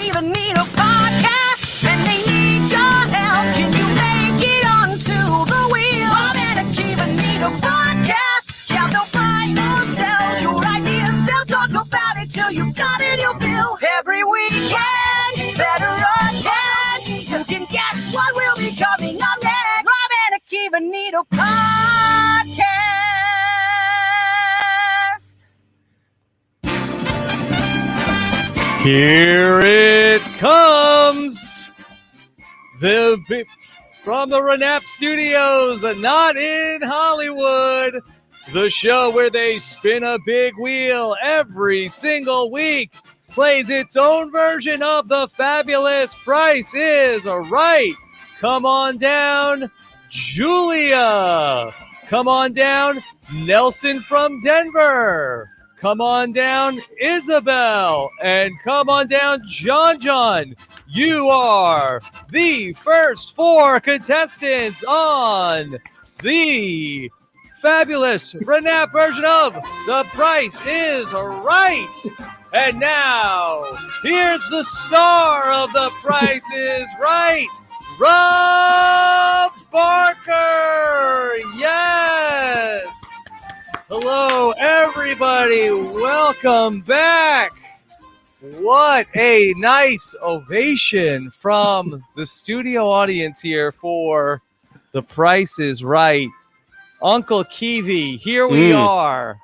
Kiva need a podcast, and they need your help. Can you make it onto the wheel? Rob and Kiva need a podcast. Yeah, they'll buy themselves your ideas. They'll talk about it till you've got it, you feel. Every weekend, better attend. You can guess what will be coming up next. Rob and Kiva need a podcast. Here it comes, from the RAANAP studios, not in Hollywood, the show where they spin a big wheel every single week, plays its own version of the fabulous Price is Right. Come on down, Julia. Come on down, Nelson from Denver. Come on down, Isabel, and come on down, John. You are the first four contestants on the fabulous RAANAP version of The Price is Right. And now, here's the star of The Price is Right, Rob Barker. Yes. Hello, everybody. Welcome back. What a nice ovation from the studio audience here for The Price is Right. Uncle Kiwi, here we are.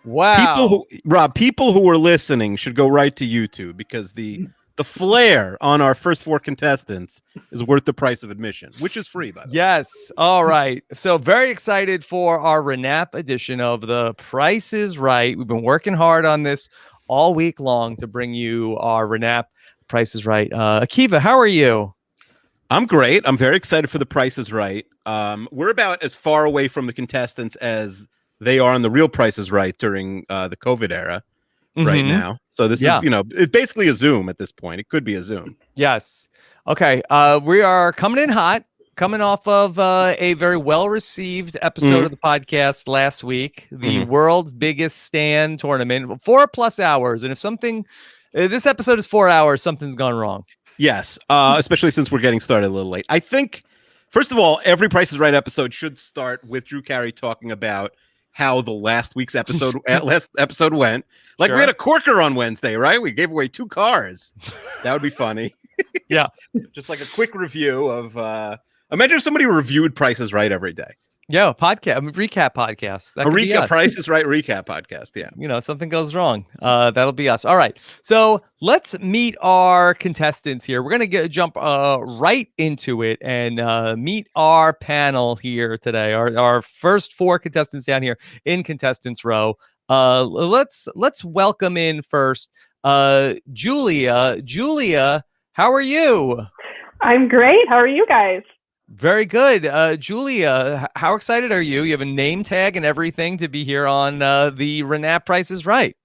Wow. People who are listening should go right to YouTube because the flair on our first four contestants is worth the price of admission, which is free, by the way. Yes. All right. So very excited for our RAANAP edition of The Price is Right. We've been working hard on this all week long to bring you our RAANAP Price is Right. Akiva, how are you? I'm great. I'm very excited for The Price is Right. We're about as far away from the contestants as they are on the real Price is Right during the COVID era. Right now. So this is, it's basically a Zoom at this point. It could be a Zoom. Yes. Okay. We are coming in hot, coming off of a very well-received episode of the podcast last week, the world's biggest stand tournament, 4+ hours. And if this episode is 4 hours, something's gone wrong. Yes. Especially since we're getting started a little late. I think, first of all, every Price is Right episode should start with Drew Carey talking about how the last episode went. Like, we had a corker on Wednesday, right? We gave away 2 cars. That would be funny. Yeah. Just like a quick review of imagine if somebody reviewed Price is Right every day. Yeah, recap podcast. A recap, Price is Right recap podcast. Yeah. If something goes wrong, that'll be us. All right. So let's meet our contestants here. We're going to jump right into it and meet our panel here today. Our first 4 contestants down here in contestants row. Let's welcome in first Julia. Julia, how are you? I'm great. How are you guys? Very good. Julia, how excited are you? You have a name tag and everything to be here on the RAANAP Price is Right.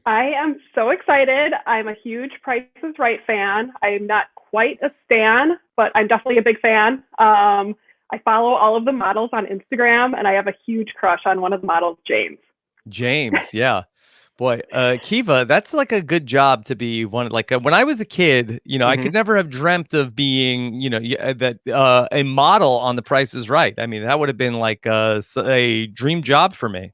I am so excited. I'm a huge Price is Right fan. I'm not quite a stan, but I'm definitely a big fan. I follow all of the models on Instagram, and I have a huge crush on one of the models, James. James, yeah. Boy, Kiva, that's like a good job to be one. Like when I was a kid, I could never have dreamt of being, a model on The Price is Right. I mean, that would have been like a dream job for me.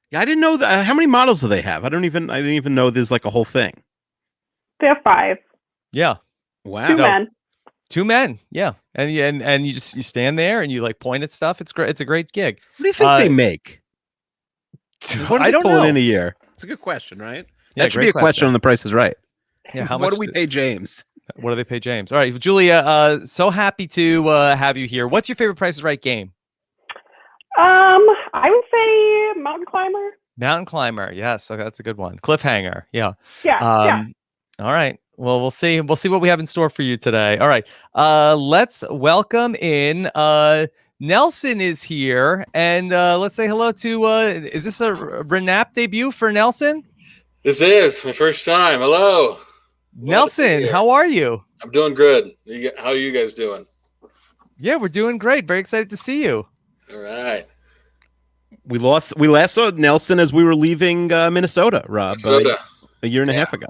Yeah, I didn't know that. How many models do they have? I didn't even know there's like a whole thing. They have 5. Yeah. Wow. 2 men. 2 men. Yeah. And you stand there and you like point at stuff. It's great. It's a great gig. What do you think they make? What do they pull in a year? It's a good question, right? Yeah, that should be a question on The Price is Right. Yeah, how much? What do we pay James? What do they pay James? All right, Julia. So happy to have you here. What's your favorite Price is Right game? I would say Mountain Climber. Mountain Climber. Yes, okay, that's a good one. Cliffhanger. Yeah. Yeah. All right. Well, we'll see. We'll see what we have in store for you today. All right. Let's welcome in. Nelson is here, and let's say hello to. Is this a RAANAP debut for Nelson? This is my first time. Hello, Nelson. How are you? I'm doing good. How are you guys doing? Yeah, we're doing great. Very excited to see you. All right. We last saw Nelson as we were leaving Minnesota, Rob. Minnesota. A year and a half ago.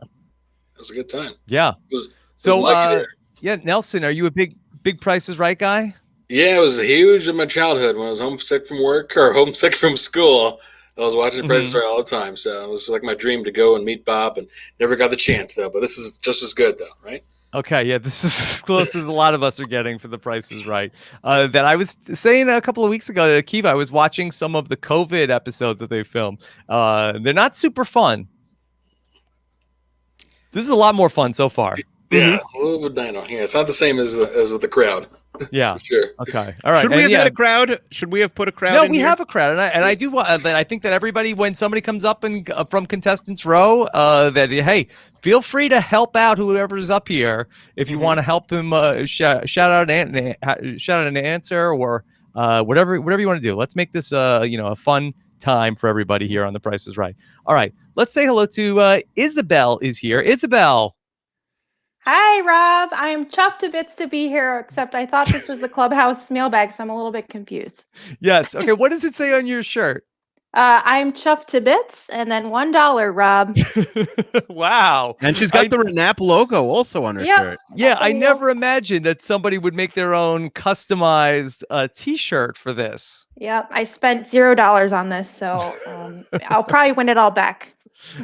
It was a good time. Yeah. Was Mikey there? Yeah, Nelson, are you a big Price is Right guy? Yeah, it was huge in my childhood when I was homesick from work or homesick from school. I was watching Price is Right all the time, so it was like my dream to go and meet Bob, and never got the chance though. But this is just as good though, right? Okay, yeah, this is as close as a lot of us are getting for the Price is Right. That I was saying a couple of weeks ago to Akiva, I was watching some of the COVID episodes that they filmed. They're not super fun. This is a lot more fun so far. Yeah, a little bit dino. Yeah, it's not the same as with the crowd. Yeah. Sure. Okay. All right. Should we have had a crowd? Should we have put a crowd? No, in we here? have a crowd, and I do. I think that everybody, when somebody comes up and from contestants row, that hey, feel free to help out whoever's up here if you want to help him. Shout out an answer or whatever you want to do. Let's make this a fun time for everybody here on The Price is Right. All right, let's say hello to Isabel is here. Isabel. Hi, Rob. I'm chuffed to bits to be here, except I thought this was the Clubhouse mailbag, so I'm a little bit confused. Yes. Okay. What does it say on your shirt? I'm chuffed to bits, and then $1, Rob. Wow. And she's got the RAANAP logo also on her shirt. Yeah, I never imagined that somebody would make their own customized T-shirt for this. Yep, I spent $0 on this, so I'll probably win it all back.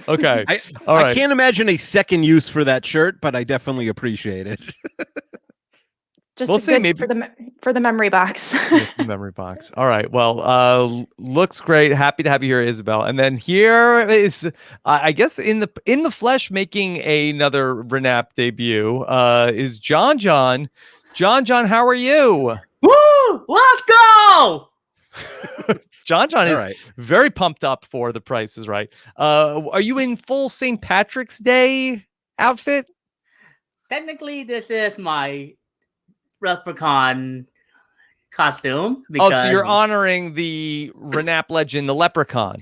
Okay. I can't imagine a second use for that shirt, but I definitely appreciate it. Just we'll see, maybe for the memory box. the memory box. All right. Well, looks great. Happy to have you here, Isabel. And then here is, I guess, in the flesh, making another RAANAP debut is John. John, how are you? Woo! Let's go! John is very pumped up for The Price is Right. Are you in full St. Patrick's Day outfit? Technically, this is my leprechaun costume. Because so you're honoring the RAANAP legend, the leprechaun.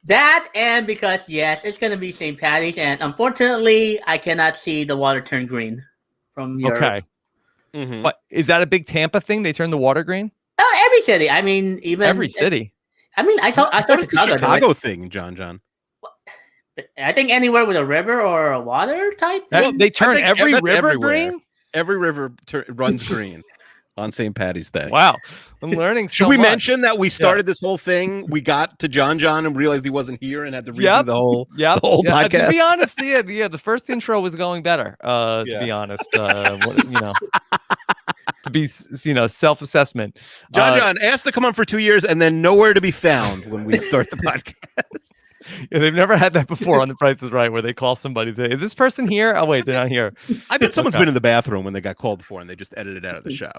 That, and because, yes, it's going to be St. Patty's, and unfortunately, I cannot see the water turn green from your... Okay. What, is that a big Tampa thing? They turn the water green? Oh, every city. I mean, even... Every city. I mean, I thought it's a Chicago thing, John. I think anywhere with a river or a water type. They turn every river green? Every river runs green on St. Patty's Day. Wow. I'm learning so Should we much. mention that we started this whole thing? We got to John and realized he wasn't here and had to redo the whole podcast. To be honest, the first intro was going better, to be honest. To be, self-assessment. John asked to come on for 2 years and then nowhere to be found when we start the podcast. Yeah, they've never had that before on The Price is Right, where they call somebody. Is this person here? Oh, wait, they're not here. I bet someone's been in the bathroom when they got called before and they just edited it out of the show.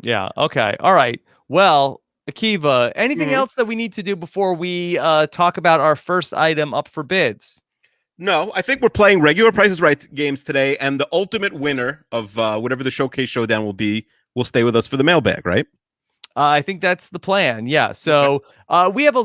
Yeah. Okay. All right. Well, Akiva, anything else that we need to do before we talk about our first item up for bids? No, I think we're playing regular Price is Right games today, and the ultimate winner of whatever the Showcase Showdown will be will stay with us for the mailbag, right? I think that's the plan. Yeah. So we have a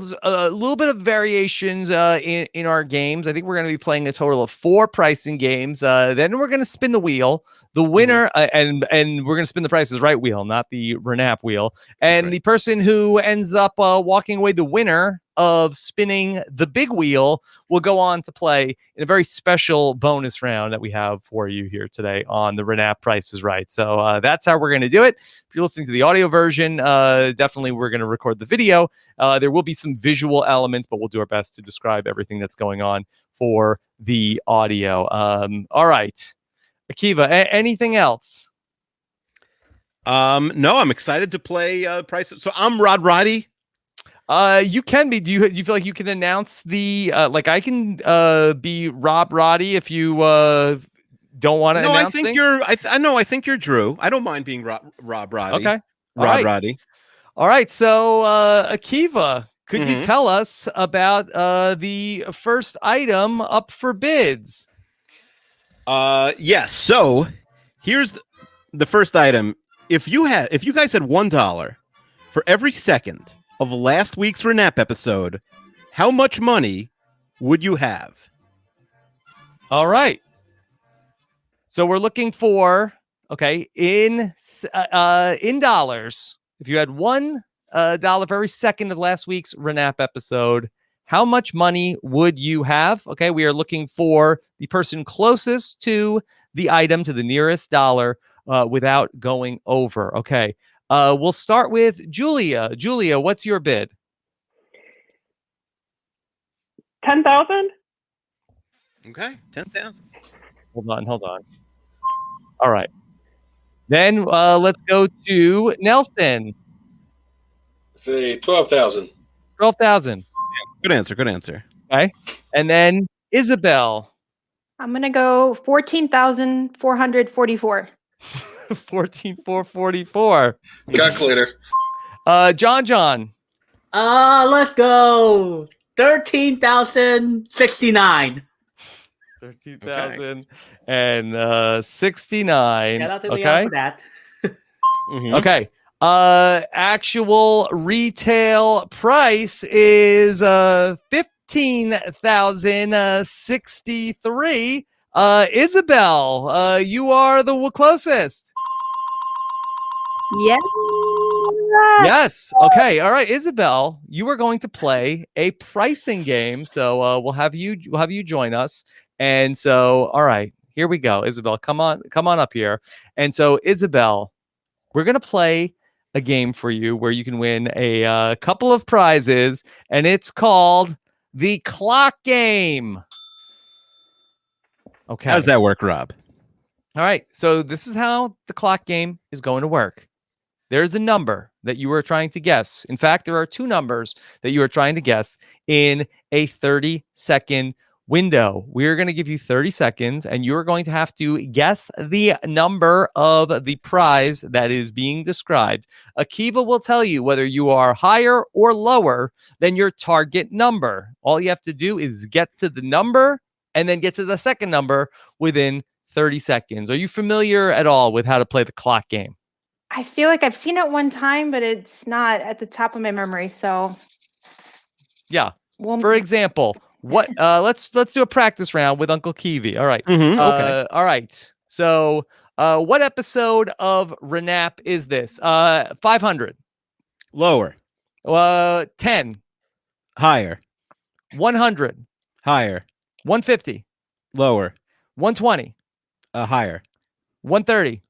little bit of variations in our games. I think we're going to be playing a total of 4 pricing games. Then we're going to spin the wheel. The winner, and we're going to spin the Price is Right wheel, not the RAANAP wheel. And the person who ends up walking away the winner of spinning the big wheel will go on to play in a very special bonus round that we have for you here today on the RAANAP Price is Right. So that's how we're going to do it. If you're listening to the audio version, definitely we're going to record the video. There will be some visual elements, but we'll do our best to describe everything that's going on for the audio. All right. Akiva, anything else? No, I'm excited to play Price. So I'm Rod Roddy. You can be. Do you feel like you can announce the like I can be Rob Roddy if you don't want to announce things? I think you're Drew. I don't mind being Rob Roddy. Okay. Rod Roddy. All right. So Akiva, could you tell us about the first item up for bids? Yes. So here's the first item. If you guys had $1 for every second of last week's RAANAP episode, how much money would you have? All right. So we're looking for in dollars. If you had $1 for every second of last week's RAANAP episode, How much money would you have? Okay, we are looking for the person closest to the item, to the nearest dollar, without going over. Okay, we'll start with Julia. Julia, what's your bid? 10,000? Okay, 10,000. Hold on. All right. Then let's go to Nelson. Say 12,000. 12,000. Good answer. Okay. And then Isabel. I'm gonna go 14,444. 14,444. Calculator. John. Let's go 13,069. 13,069. Shout out to Leon Okay. for that. Mhm. Okay. Actual retail price is 15,063. Isabel, you are the closest. Yes. Yes. Okay. All right, Isabel, you are going to play a pricing game. So we'll have you join us. And so, all right, here we go. Isabel, come on up here. And so, Isabel, we're gonna play a game for you where you can win a couple of prizes, and it's called the clock game. Okay. How does that work, Rob? All right. So this is how the clock game is going to work. There's a number that you are trying to guess. In fact, there are two numbers that you are trying to guess in a 30-second window. We're going to give you 30 seconds, and you're going to have to guess the number of the prize that is being described. Akiva will tell you whether you are higher or lower than your target number. All you have to do is get to the number and then get to the second number within 30 seconds. Are you familiar at all with how to play the clock game? I feel like I've seen it one time, but it's not at the top of my memory. So, Yeah. well, For example, what? Let's do a practice round with Uncle Kiwi. All right. Okay. All right. So, what episode of RAANAP is this? 500. Lower. 10. Higher. 100. Higher. 150. Lower. 120. Higher. 130.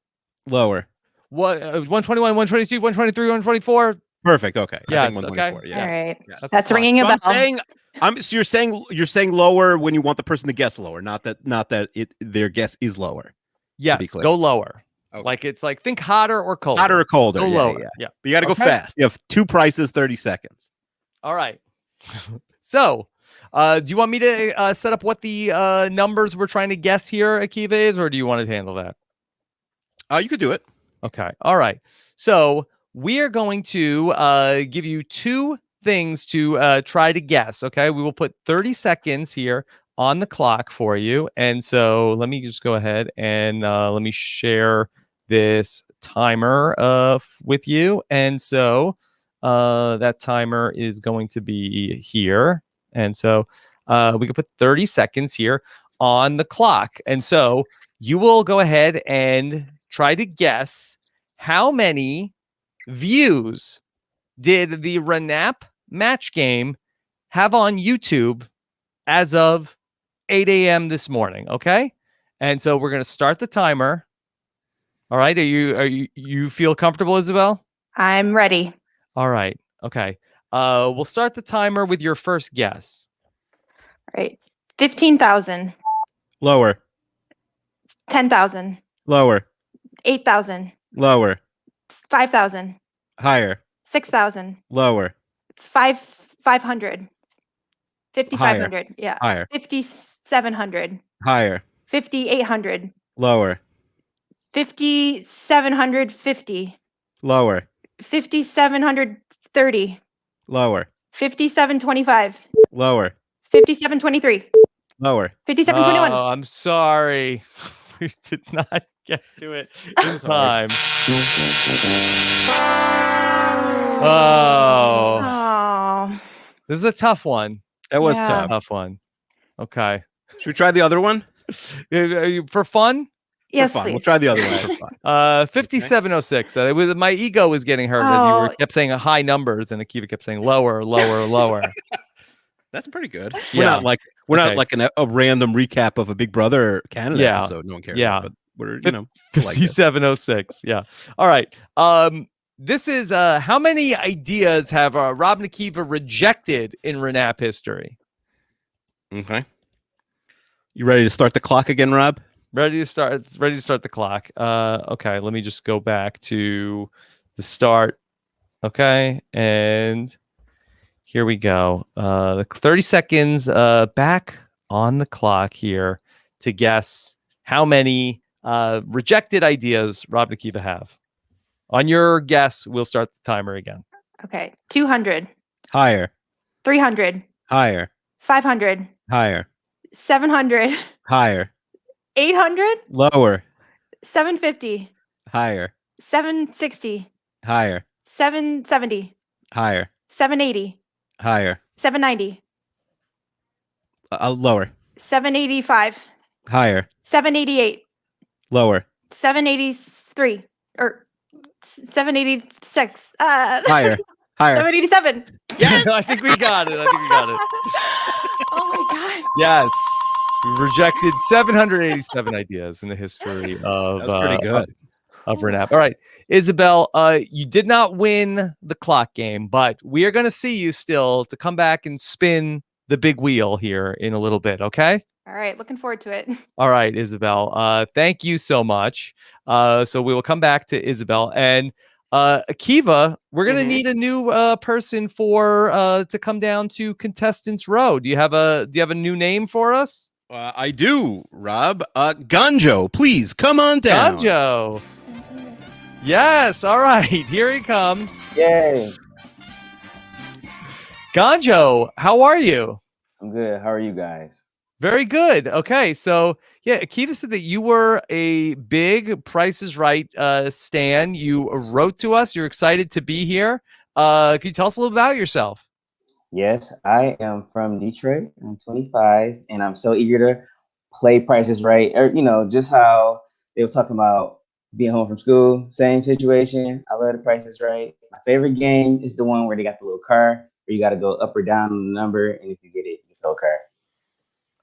Lower. 121. 122. 123. 124. Perfect. Okay. I Yes, think okay. 124. Yeah. all right. Yeah. That's That's the ringing a So bell. so you're saying lower when you want the person to guess lower, not that their guess is lower. Yes. clear. Go lower. Okay. Like it's like think hotter or colder. Hotter or colder. Go Yeah, lower. yeah. Yeah. But you got to go Okay. fast. You have two prices, 30 seconds. All right. So, do you want me to set up what the numbers we're trying to guess here, Akiva, is, or do you want to handle that? You could do it. Okay. All right. So we are going to give you two things to try to guess. Okay. We will put 30 seconds here on the clock for you. And so let me just go ahead and let me share this timer with you. And so that timer is going to be here. And so we can put 30 seconds here on the clock. And so you will go ahead and try to guess how many views did the RAANAP match game have on YouTube as of 8 a.m. this morning. Okay. And so we're going to start the timer. All right. Are you feel comfortable, Isabel? I'm ready. All right. Okay. We'll start the timer with your first guess. All right. 15,000. Lower. 10,000. Lower. 8,000. Lower. 5,000. Higher. 6,000. Lower. 500. 5,500. Yeah. Higher. 5,700. Higher. 5,800. Lower. 5,750. Lower. 5,730. Lower. 5,725. Lower. 5,723. Lower. 5,721. Oh, I'm sorry. We did not get to it in time. Oh, Oh. this is a tough one. That was Yeah. tough. Tough one. Okay. Should we try the other one? For fun? Yes, for fun. please. We'll try the other one for fun. 5706. It was my ego was getting hurt as you Oh. kept saying high numbers and Akiva kept saying lower, lower, lower. That's pretty good. Yeah. We're Okay. not like a random recap of a Big Brother Canada Yeah. episode. No one cares. Yeah. About, but we're we like it. 5706. Yeah. All right. This is how many ideas have Rob and Akiva rejected in RAANAP history? Okay. You ready to start the clock again, Rob? Ready to start the clock. Okay, let me just go back to the start. Okay, and here we go. The 30 seconds back on the clock here to guess how many rejected ideas Rob and Akiva have. On your guess, we'll start the timer again. Okay. 200, Higher. 300, Higher. 500, Higher. 700, Higher. 800, Lower. 750, Higher. 760, Higher. 770, Higher. 780, Higher. 790, Lower. 785, Higher. 788, Lower. 783, or 786, Higher. Higher. 787. Yes! I think we got it. Oh my God. Yes. We rejected 787 ideas in the history of That was pretty good. Of RAANAP. All right. Isabel, you did not win the clock game, but we are going to see you still to come back and spin the big wheel here in a little bit, okay? All right. Looking forward to it. All right, Isabel. Thank you so much. So we will come back to Isabel and Akiva. We're gonna need a new person for to come down to Contestants Row. Do you have a new name for us? I do, Rob. Ganjo, please come on down. Ganjo. Yes. All right. Here he comes. Yay. Ganjo, how are you? I'm good. How are you guys? Very good. Okay, so yeah, Akiva said that you were a big Price is Right stan. You wrote to us. You're excited to be here. Can you tell us a little about yourself? Yes, I am from Detroit. I'm 25, and I'm so eager to play Price is Right. Or, just how they were talking about being home from school. Same situation. I love the Price is Right. My favorite game is the one where they got the little car where you got to go up or down on the number, and if you get it, you go car.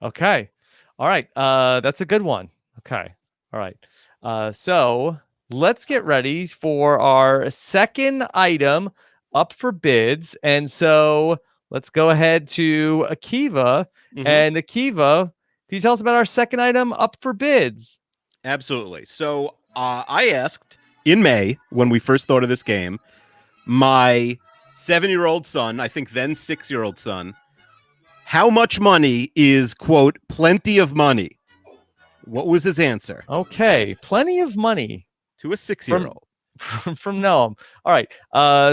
Okay. All right. That's a good one. Okay. All right. So let's get ready for our second item up for bids. And so let's go ahead to Akiva. And Akiva, can you tell us about our second item up for bids? Absolutely. So I asked in May when we first thought of this game, my 7-year-old son, I think then 6-year-old son, how much money is, quote, plenty of money? What was his answer? Okay, plenty of money. To a 6-year-old. From Noam. All right.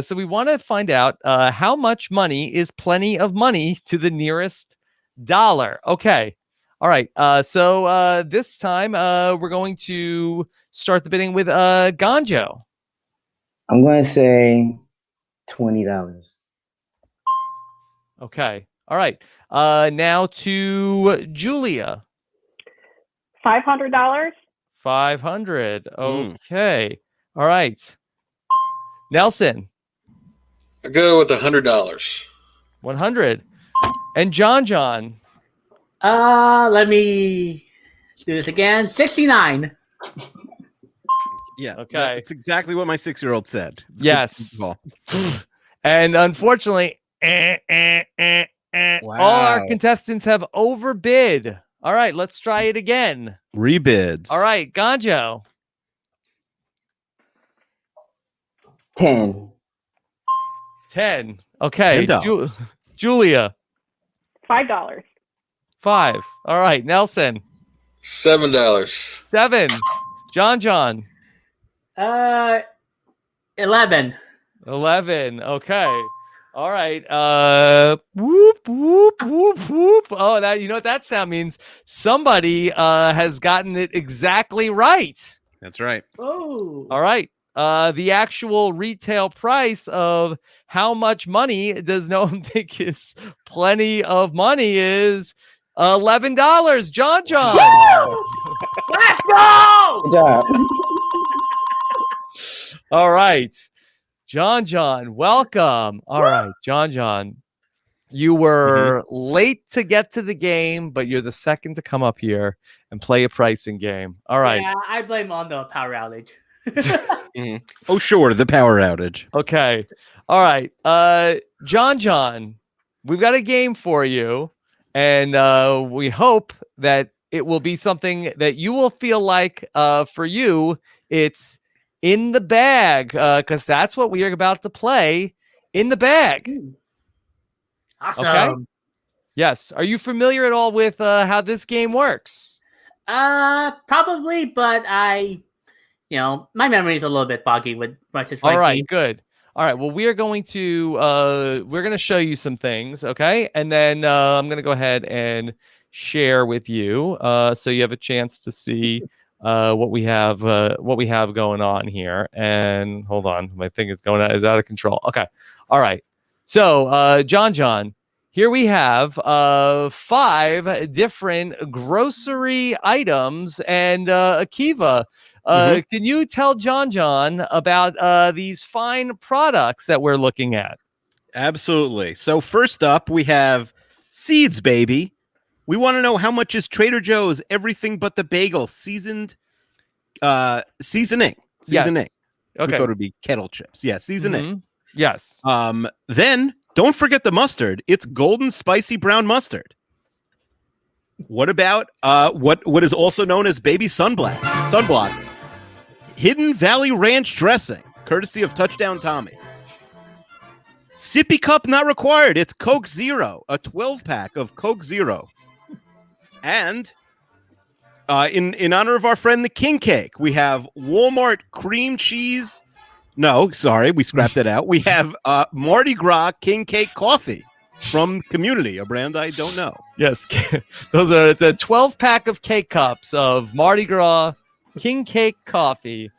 So we want to find out how much money is plenty of money to the nearest dollar. Okay. All right. So this time we're going to start the bidding with Ganjo. I'm going to say $20. Okay. All right. Now to Julia. $500. 500. Okay. All right. Nelson. I go with $100. 100. And John. Let me do this again. 69. Yeah. Okay. It's exactly what my 6-year-old said. It's Yes. good. And unfortunately, all our contestants have overbid. All right, let's try it again. Rebids. All right, Ganjo. 10. 10. Okay. $10. Julia. $5. 5. All right, Nelson. $7. 7. John. 11. 11. Okay. All right. Whoop, whoop, whoop, whoop. Oh, that, you know what that sound means? Somebody has gotten it exactly right. That's right. Oh. All right. The actual retail price of how much money does no one think is plenty of money is $11. John. Let's go! Good job. All right. John, welcome. All right, John. You were late to get to the game, but you're the second to come up here and play a pricing game. All right. Yeah, I blame on the power outage. Oh, sure, the power outage. Okay. All right. John, we've got a game for you, and we hope that it will be something that you will feel like for you, it's in the bag, because that's what we are about to play in the bag. Awesome. Okay. Yes. Are you familiar at all with how this game works? Probably, but my memory is a little bit foggy with Price is Right. All right, good. All right. Well, we are going to show you some things, okay? And then I'm going to go ahead and share with you, so you have a chance to see what we have going on here. And hold on, my thing is out of control. Okay. All right. So, John, here we have 5 different grocery items, and Akiva. Can you tell John about these fine products that we're looking at? Absolutely. So first up, we have seeds, baby. We want to know how much is Trader Joe's Everything But the Bagel seasoning. Seasoning. Yes. Okay. We thought it Okay. would be kettle chips. Yeah, seasoning. Mhm. Yes. Then don't forget the mustard. It's golden spicy brown mustard. What about what is also known as baby sunblock? Hidden Valley Ranch dressing, courtesy of Touchdown Tommy. Sippy cup not required. It's Coke Zero, a 12-pack of Coke Zero. And in honor of our friend the King Cake, we have Walmart cream cheese. No, sorry, we scrapped it out. We have Mardi Gras King Cake coffee from Community, a brand I don't know. Yes. It's a 12-pack of cake cups of Mardi Gras King Cake coffee.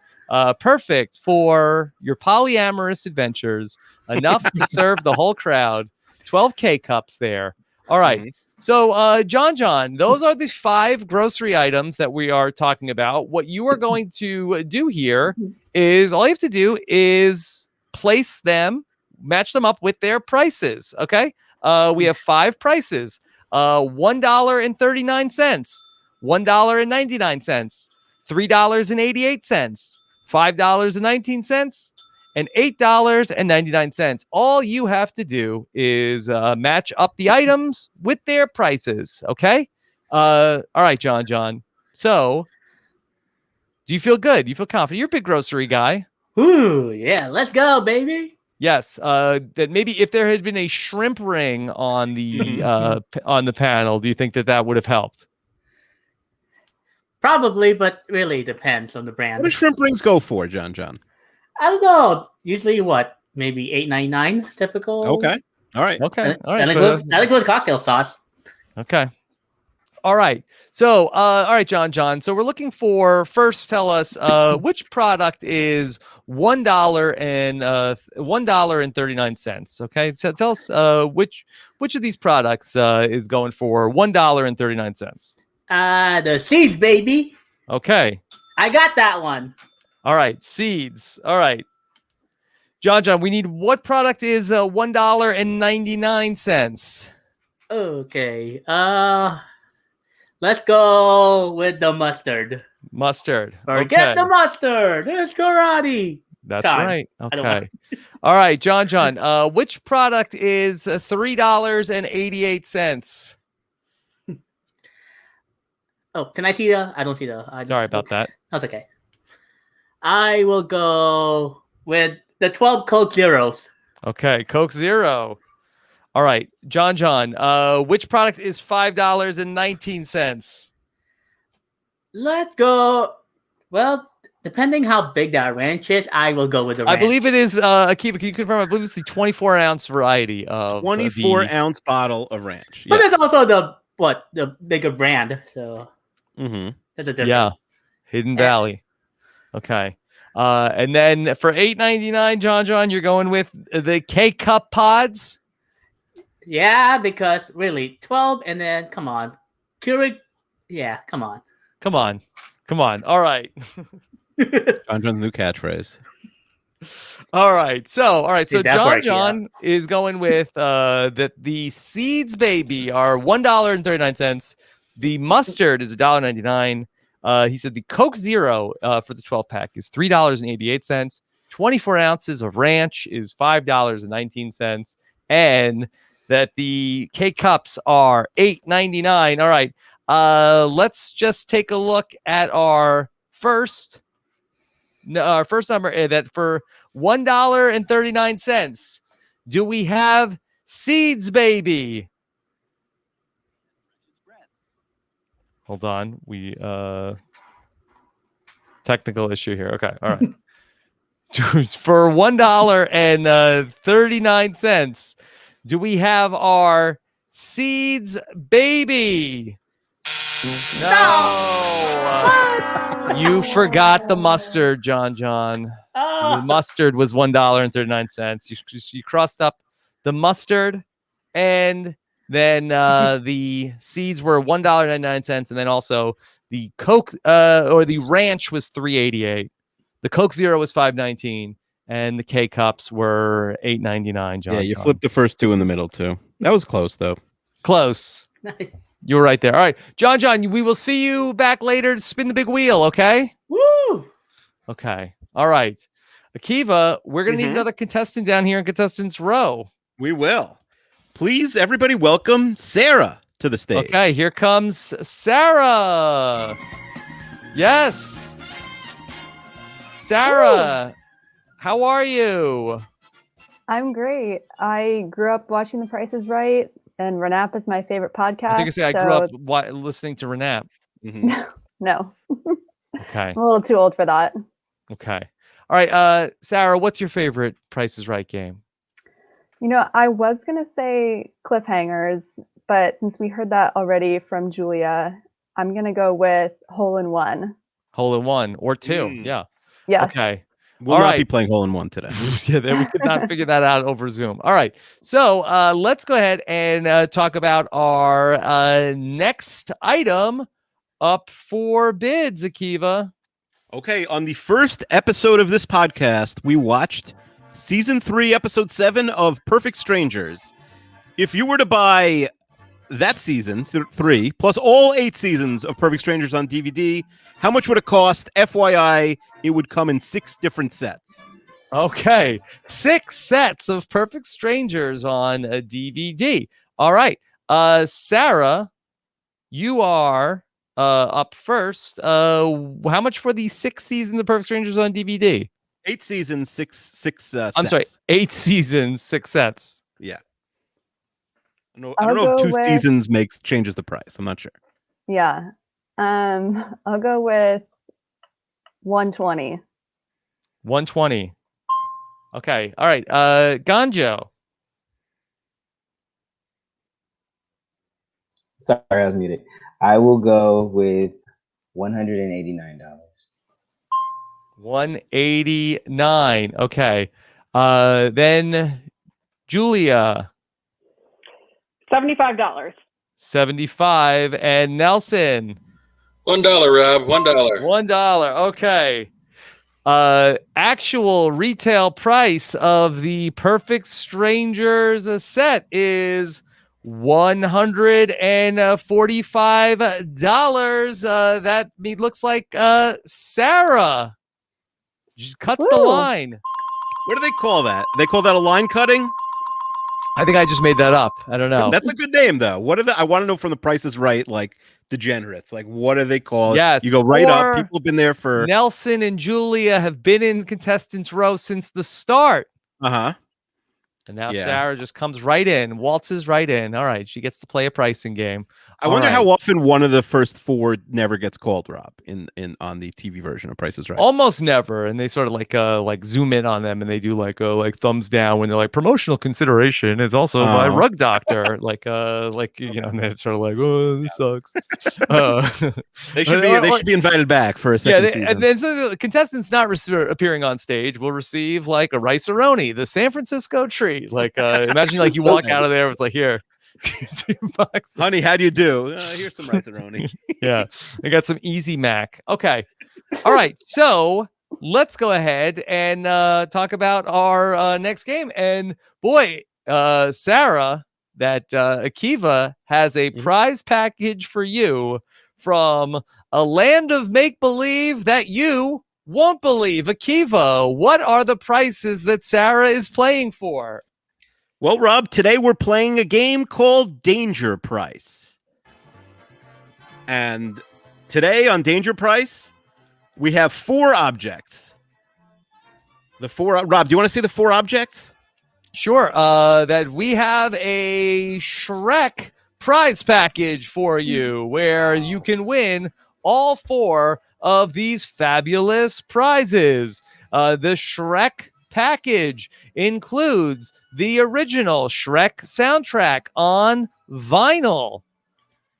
Perfect for your polyamorous adventures. Enough to serve the whole crowd. 12 K-cups there. All right. So, John, those are the 5 grocery items that we are talking about. What you are going to do here is all you have to do is place them, match them up with their prices. Okay. We have 5 prices. $1.39, $1.99, $3.88, $5.19, and $8.99. All you have to do is match up the items with their prices. Okay. All right, John. So, do you feel good? You feel confident? You're a big grocery guy. Ooh, yeah, let's go, baby. Yes. That maybe if there had been a shrimp ring on the on the panel, do you think that would have helped? Probably, but really depends on the brand. What do shrimp rings go for, John? I don't know. Usually, what? Maybe $8.99 typical. Okay. All right. Okay. All right. That includes cocktail sauce. Okay. All right. So, all right, John. So we're looking for, first tell us which product is $1.39. Okay. So tell us which of these products is going for $1.39. The seeds, baby. Okay. I got that one. All right. Seeds. All right. John, we need what product is $1.99. Okay. Let's go with the mustard. Mustard. Forget the mustard. It's karate. That's time. right. Okay. All right, John. Which product is $3.88? Oh, can I see the? I don't see the. Sorry about that. That's okay. I will go with the 12 Coke Zeros. Okay, Coke Zero. All right, John. Which product is $5.19? Let's go. Well, depending how big that ranch is, I will go with the ranch. I believe it is. Akiva, can you confirm? I believe it's the 24-ounce variety of 24-ounce bottle of ranch. But there's also the bigger brand. So there's a difference. Yeah, Hidden Valley. Okay. And then for $8.99, John, you're going with the K-Cup pods. Yeah, because really 12, and then come on, Keurig. Yeah, come on. All right. John's new catchphrase. All right. So Did that work, John is going with that the seeds baby are $1.39. The mustard is $1.99. He said the Coke Zero for the 12 pack is $3.88. 24 ounces of ranch is $5.19. And that the K cups are $8.99. All right. Let's just take a look at our first number that for $1.39. Do we have seeds, baby? Hold on. We technical issue here. Okay. All right. For $1.39, do we have our seeds, baby? No. You forgot the mustard, John. The mustard was $1.39. You crossed up the mustard, and then the seeds were $1.99, and then also the Coke or the ranch was $3.88. The Coke Zero was $5.19, and the K cups were $8.99. John. Yeah, you flipped the first two in the middle too. That was close though. Close. You were right there. All right, John, we will see you back later to spin the big wheel, okay? Woo! Okay. All right. Akiva, we're going to need another contestant down here in contestants row. We will. Please, everybody, welcome Sarah to the stage. Okay, here comes Sarah. Yes. Sarah, how are you? I'm great. I grew up watching The Price is Right, and RAANAP is my favorite podcast. I think I say I grew up listening to RAANAP. No. Okay. I'm a little too old for that. Okay. All right. Sarah, what's your favorite Price is Right game? You know, I was going to say cliffhangers, but since we heard that already from Julia, I'm going to go with Hole in One. Hole in One or two. Yeah. Yeah. Okay. We'll not be playing Hole in One today. Yeah, we could not figure that out over Zoom. All right. So let's go ahead and talk about our next item up for bids, Akiva. Okay. On the first episode of this podcast, we watched Season 3, Episode 7 of Perfect Strangers. If you were to buy that season, 3, plus all 8 seasons of Perfect Strangers on DVD, how much would it cost? FYI, it would come in 6 different sets. Okay. 6 sets of Perfect Strangers on a DVD. All right. Sarah, you are up first. How much for the 6 seasons of Perfect Strangers on DVD? 8 seasons, 6 sets. I'm sorry, 8 seasons, 6 sets. Yeah. I don't know if 2 seasons changes the price. I'm not sure. Yeah. I'll go with 120. 120. Okay. All right. Ganjo. Sorry, I was muted. I will go with $189. 189. Okay. Then Julia. $75. 75. And Nelson. $1, Rob. $1. $1. Okay. Actual retail price of the Perfect Strangers set is $145. That looks like Sarah cuts the line. What do they call that? They call that a line cutting? I think I just made that up. I don't know. That's a good name, though. What are I want to know from The Price is Right, like degenerates. Like, what are they called? Yes. You go right up. People have been there for. Nelson and Julia have been in contestants row since the start. Uh-huh. And now Sarah just comes right in, waltzes right in. All right, she gets to play a pricing game. I wonder how often one of the first 4 never gets called, Rob, in on the TV version of Price is Right. Almost never, and they sort of like zoom in on them, and they do like thumbs down when they're like promotional consideration is also by Rug Doctor, like you know, and then it's sort of like, oh, this sucks. They should be invited back for a second season. And then so the contestants not appearing on stage will receive like a rice-a-roni, the San Francisco treat. Like imagine like you walk out of there, it's like here. Honey, how do you do? Here's some rice-a-roni. Yeah, I got some Easy Mac. Okay, all right. So let's go ahead and talk about our next game. And boy, Sarah, that Akiva has a prize package for you from a land of make-believe that you won't believe. Akiva, what are the prices that Sarah is playing for? Well, Rob, today we're playing a game called Danger Price. And today on Danger Price, we have 4 objects. Rob, do you want to see the 4 objects? Sure. That we have a Shrek prize package for you where you can win all 4 of these fabulous prizes. The Shrek package includes the original Shrek soundtrack on vinyl,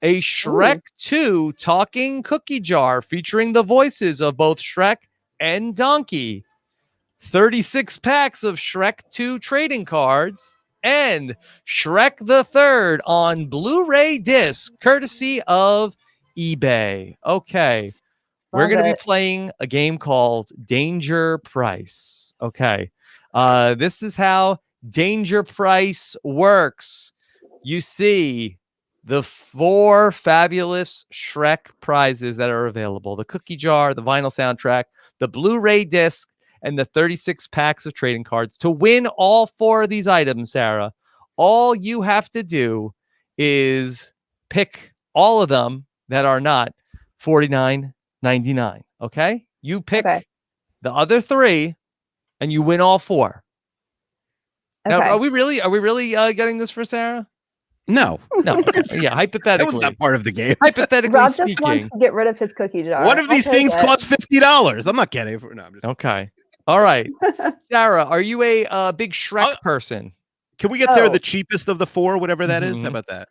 a Shrek 2 talking cookie jar featuring the voices of both Shrek and Donkey, 36 packs of Shrek 2 trading cards, and Shrek the Third on Blu-ray disc, courtesy of eBay. Okay. We're going to be playing a game called Danger Price. Okay. This is how Danger Price works. You see the 4 fabulous Shrek prizes that are available: the cookie jar, the vinyl soundtrack, the Blu-ray disc, and the 36 packs of trading cards. To win all 4 of these items, Sarah, all you have to do is pick all of them that are not $49.99. Okay? You pick the other 3 and you win all 4. Okay. Now, are we really getting this for Sarah? No. Yeah, hypothetically. That was not part of the game. Hypothetically Rob speaking. just wants to get rid of his cookie jar. One of these things costs $50. I'm not getting it. No, I'm just okay. All right. Sarah, are you a big Shrek person? Can we get Sarah the cheapest of the 4, whatever that is? How about that?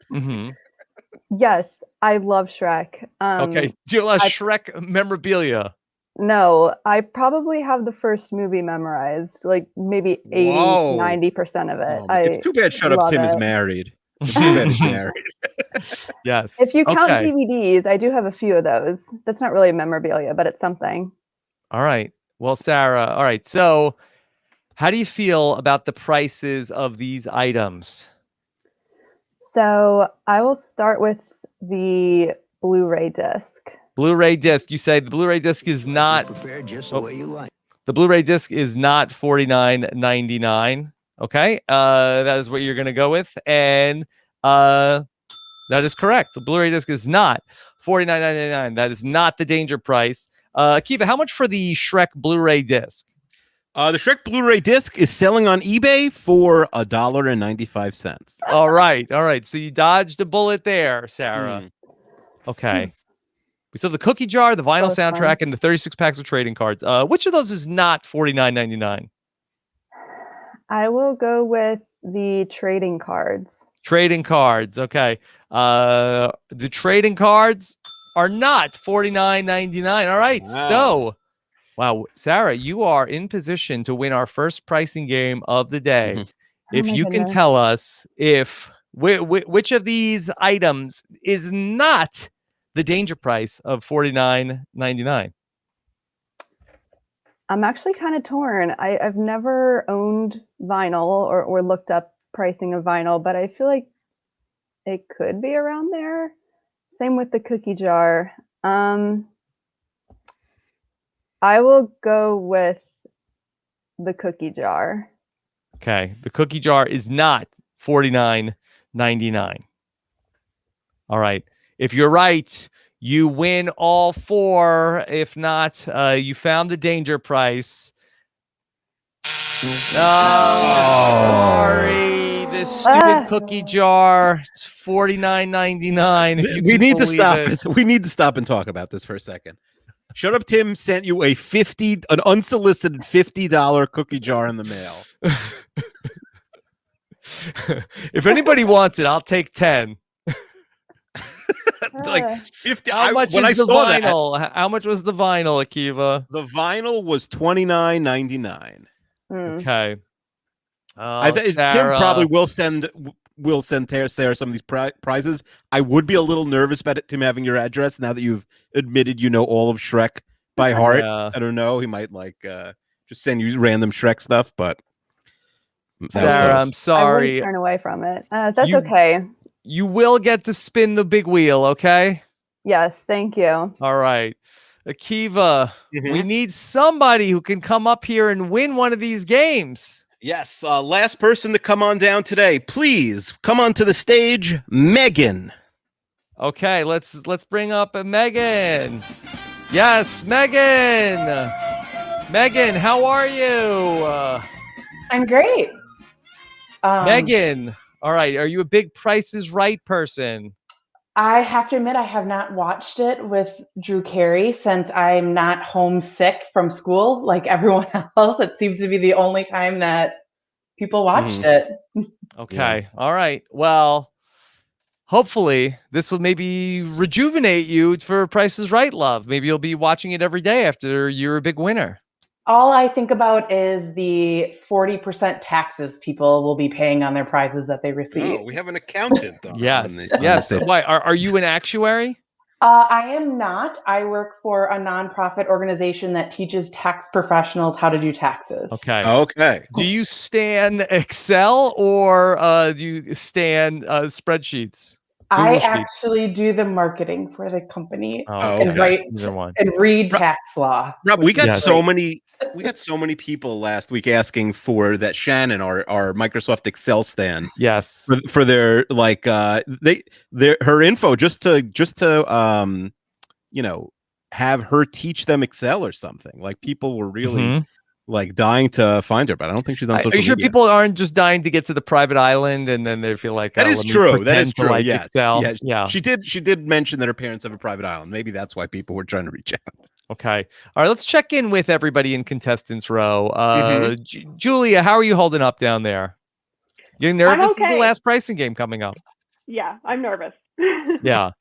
Yes, I love Shrek. Okay. Do you have Shrek memorabilia? No, I probably have the first movie memorized, like maybe 80-90% of it. It's too bad Shut Up Tim is married. It's too bad he's married. Yes. If you count DVDs, I do have a few of those. That's not really memorabilia, but it's something. All right. Well, Sarah, all right. So how do you feel about the prices of these items? So I will start with the Blu-ray disc. Blu-ray disc. You say the Blu-ray disc is not prepared just the way you like. The Blu-ray disc is not $49.99. Okay. That is what you're going to go with. And that is correct. The Blu-ray disc is not $49.99. That is not the Danger Price. Akiva, how much for the Shrek Blu-ray disc? The Shrek Blu-ray disc is selling on eBay for $1.95. All right. So you dodged a bullet there, Sarah. Okay. We still have the cookie jar, the vinyl soundtrack, and the 36 packs of trading cards. Which of those is not $49.99? I will go with the trading cards. Trading cards. Okay. The trading cards are not $49.99. All right. Wow. So, wow, Sarah, you are in position to win our first pricing game of the day. If you can tell us which of these items is not the Danger Price of $49.99. I'm actually kind of torn. I've never owned vinyl or looked up pricing of vinyl, but I feel like it could be around there. Same with the cookie jar. I will go with the cookie jar. Okay. The cookie jar is not $49.99. All right. If you're right, you win all 4. If not, you found the Danger Price. Sorry. This stupid cookie jar. It's $49.99. We need to stop it. We need to stop and talk about this for a second. Shut Up Tim sent you an unsolicited $50 cookie jar in the mail. If anybody wants it, I'll take 10. Like 50. How much when is I the saw vinyl? that, How much was the vinyl, Akiva? the vinyl was $29.99. Okay. Tim probably will send Sarah some of these prizes. I would be a little nervous about Tim having your address now that you've admitted you know all of Shrek by heart. Yeah. I don't know. He might like just send you random Shrek stuff, but that was Sarah, close. I'm I wouldn't sorry. turn away from it. That's You- okay. You will get to spin the big wheel, okay? Yes, thank you. All right. Akiva, Mhm. we need somebody who can come up here and win one of these games. Yes, last person to come on down today. Please come onto the stage, Megan. Okay, let's bring up Megan. Yes, Megan. Megan, how are you? I'm great. Megan. All right, are you a big Price is Right person? I have to admit, I have not watched it with Drew Carey since I'm not homesick from school like everyone else. It seems to be the only time that people watched it. Okay. All right. Well, hopefully this will maybe rejuvenate you for Price is Right, love. Maybe you'll be watching it every day after you're a big winner. All I think about is the 40% taxes people will be paying on their prizes that they receive. Oh, we have an accountant. Yes. Yes. Why are you an actuary? I am not. I work for a nonprofit organization that teaches tax professionals how to do taxes. Okay. Okay. Do you stand Excel or do you stand spreadsheets? I Google Sheets? actually do the marketing for the company Oh, and okay. write Either one. and read tax law. Rob, we which got is so great. many people last week asking for that Shannon, our Microsoft Excel stand, Yes. for their like her info just to have her teach them Excel or something. Like people were really like dying to find her, but I don't think she's on social Are you sure media. people aren't just dying to get to the private island and then they feel like That is let me true. That is pretend to true. like Yeah. Excel? Yeah. She did mention that her parents have a private island. Maybe that's why people were trying to reach out. Okay. All right. Let's check in with everybody in contestants row. Mhm. Julia, how are you holding up down there? You're nervous? This is the okay. last pricing game coming up. Yeah, I'm nervous. Yeah.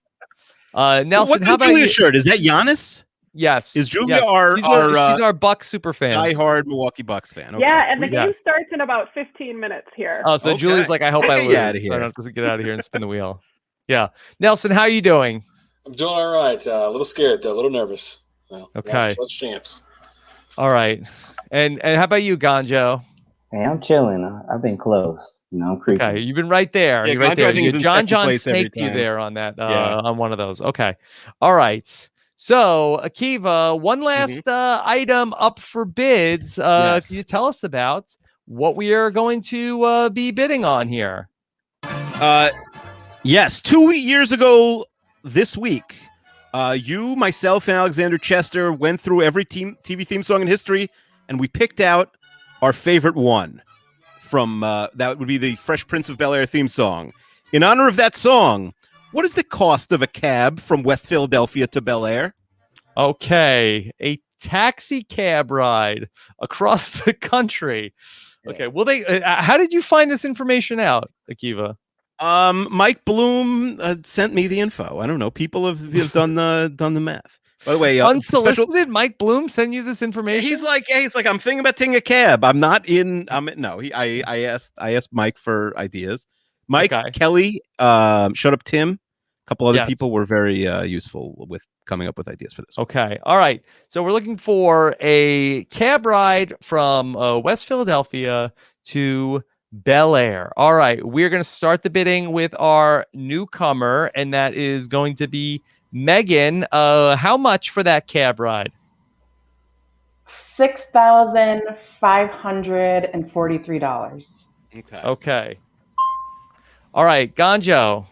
Nelson, What's how in about Julia's you? shirt? Is that Giannis? Yes. Is Julia yes. She's our Bucks super fan. diehard Milwaukee Bucks fan? Okay. Yeah, and the game Yes. starts in about 15 minutes here. Oh, so Okay. Julia's like, I hope I Get lose. outta here. So I don't have to get out of here and spin the wheel. Yeah. Nelson, how are you doing? I'm doing all right. A little scared though, a little nervous. Well, Okay. Let's champs. All right. And how about you, Gonjo? Hey, I'm chilling. I've been close. I'm creeping. Okay, you've been right there. Yeah, You're right Gonjo, I there. think, is in John second place every snaked you time. there on that Yeah. on one of those. Okay. All right. So, Akiva, one last item up for bids. Yes. Can you tell us about what we are going to be bidding on here? Yes, 2 years ago this week, you, myself, and Alexander Chester went through every TV theme song in history, and we picked out our favorite one from that would be the Fresh Prince of Bel-Air theme song. In honor of that song, what is the cost of a cab from West Philadelphia to Bel-Air? Okay, a taxi cab ride across the country. Okay, well, how did you find this information out, Akiva? Mike Bloom sent me the info. I don't know. People have done the math. By the way, unsolicited, Mike Bloom sent you this information. He's like, I'm thinking about taking a cab. I'm not in. No. I asked Mike for ideas. Mike, Kelly, Shut Up Tim, a couple other people were very useful with coming up with ideas for this. Okay, all right. So we're looking for a cab ride from West Philadelphia to Bel-Air. All right, we're going to start the bidding with our newcomer, and that is going to be Megan. How much for that cab ride? $6,543. Okay. All right, Gonjo.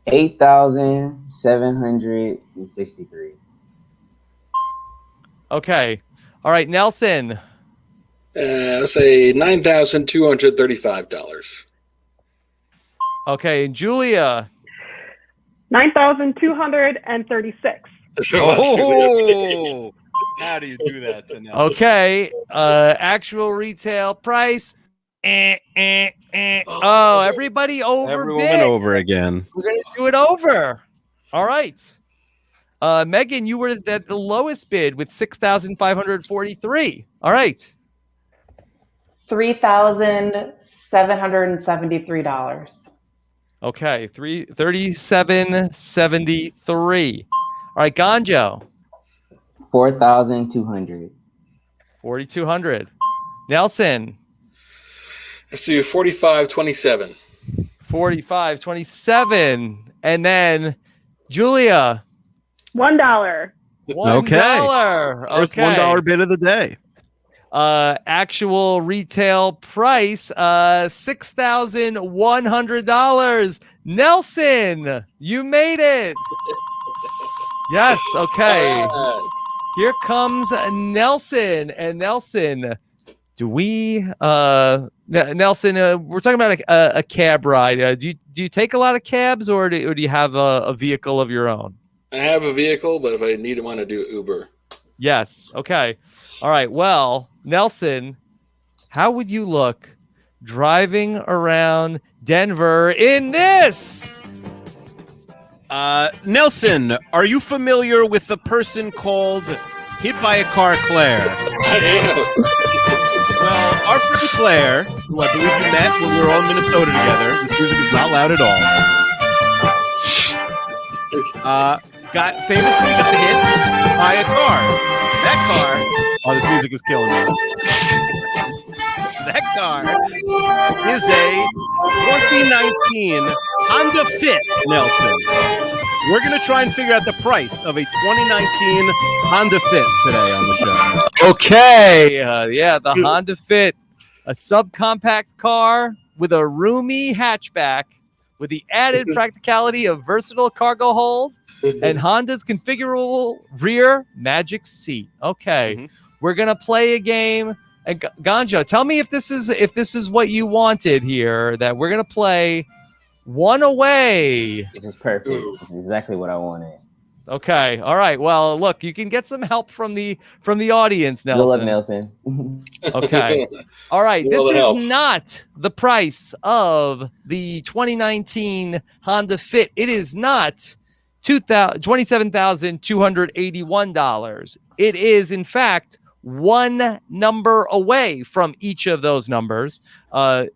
8,763. Okay. All right, Nelson. Let's say $9,235. Okay, Julia. 9,236. Oh, how do you do that to Nelson? Okay, actual retail price. Oh, everybody overbid. Everyone went over again. We're gonna do it over. All right. Megan, you were at the lowest bid with 6,543. All right. $3,773. Okay, 3773. All right, Gonjo. 4,200. 4,200. Nelson. Let's do 45.27. 45.27. And then Julia. $1. $1. First $1 bid of the day. Actual retail price, $6,100. Nelson, you made it. Yes. Okay. Here comes Nelson. And Nelson, do we Nelson, we're talking about a cab ride. Do you take a lot of cabs, or do you have a vehicle of your own? I have a vehicle, but if I need one, I do Uber. Yes. Okay. All right. Well, Nelson, how would you look driving around Denver in this? Nelson, are you familiar with the person called Hit by a Car Claire? I am. Well, our friend Claire, who I believe you met when we were all in Minnesota together, this music is not loud at all, famously got hit by a car. That car, this music is killing me. That car is a 2019 Honda Fit, Nelson. We're going to try and figure out the price of a 2019 Honda Fit today on the show. Okay. The Honda Fit, a subcompact car with a roomy hatchback with the added practicality of versatile cargo hold and Honda's configurable rear magic seat. Okay. We're going to play a game. And Ganja, tell me if this is what you wanted here, that we're going to play one away. This is perfect. This is exactly what I wanted. Okay. All right. Well, look, you can get some help from the audience, Nelson. Good luck, Nelson. Okay. All right. This is not the price of the 2019 Honda Fit. It is not $27,281. It is, in fact, one number away from each of those numbers.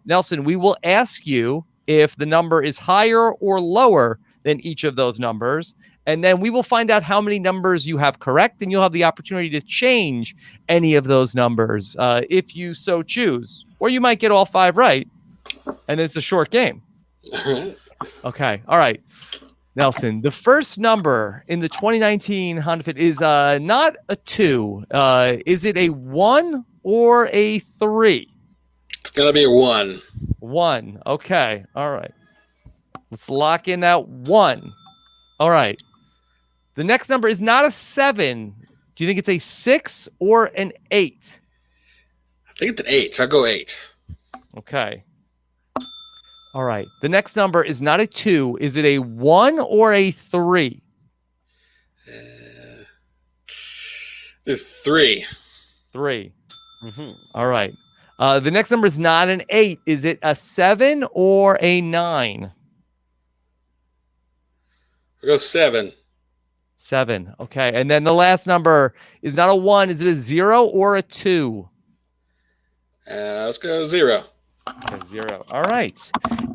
Nelson, we will ask you if the number is higher or lower than each of those numbers. And then we will find out how many numbers you have correct, and you'll have the opportunity to change any of those numbers if you so choose. Or you might get all five right, and it's a short game. Okay. All right. Nelson, the first number in the 2019 Honda Fit is not a 2. Is it a 1 or a 3? It's going to be a 1. 1. Okay. All right. Let's lock in that 1. All right. The next number is not a 7. Do you think it's a 6 or an 8? I think it's an 8. So I'll go 8. Okay. All right. The next number is not a 2. Is it a 1 or a 3? It's 3. 3. All right. The next number is not an 8. Is it a 7 or a 9? I'll go 7. 7. Okay. And then the last number is not a 1. Is it a 0 or a 2? Let's go 0. Okay, 0. All right.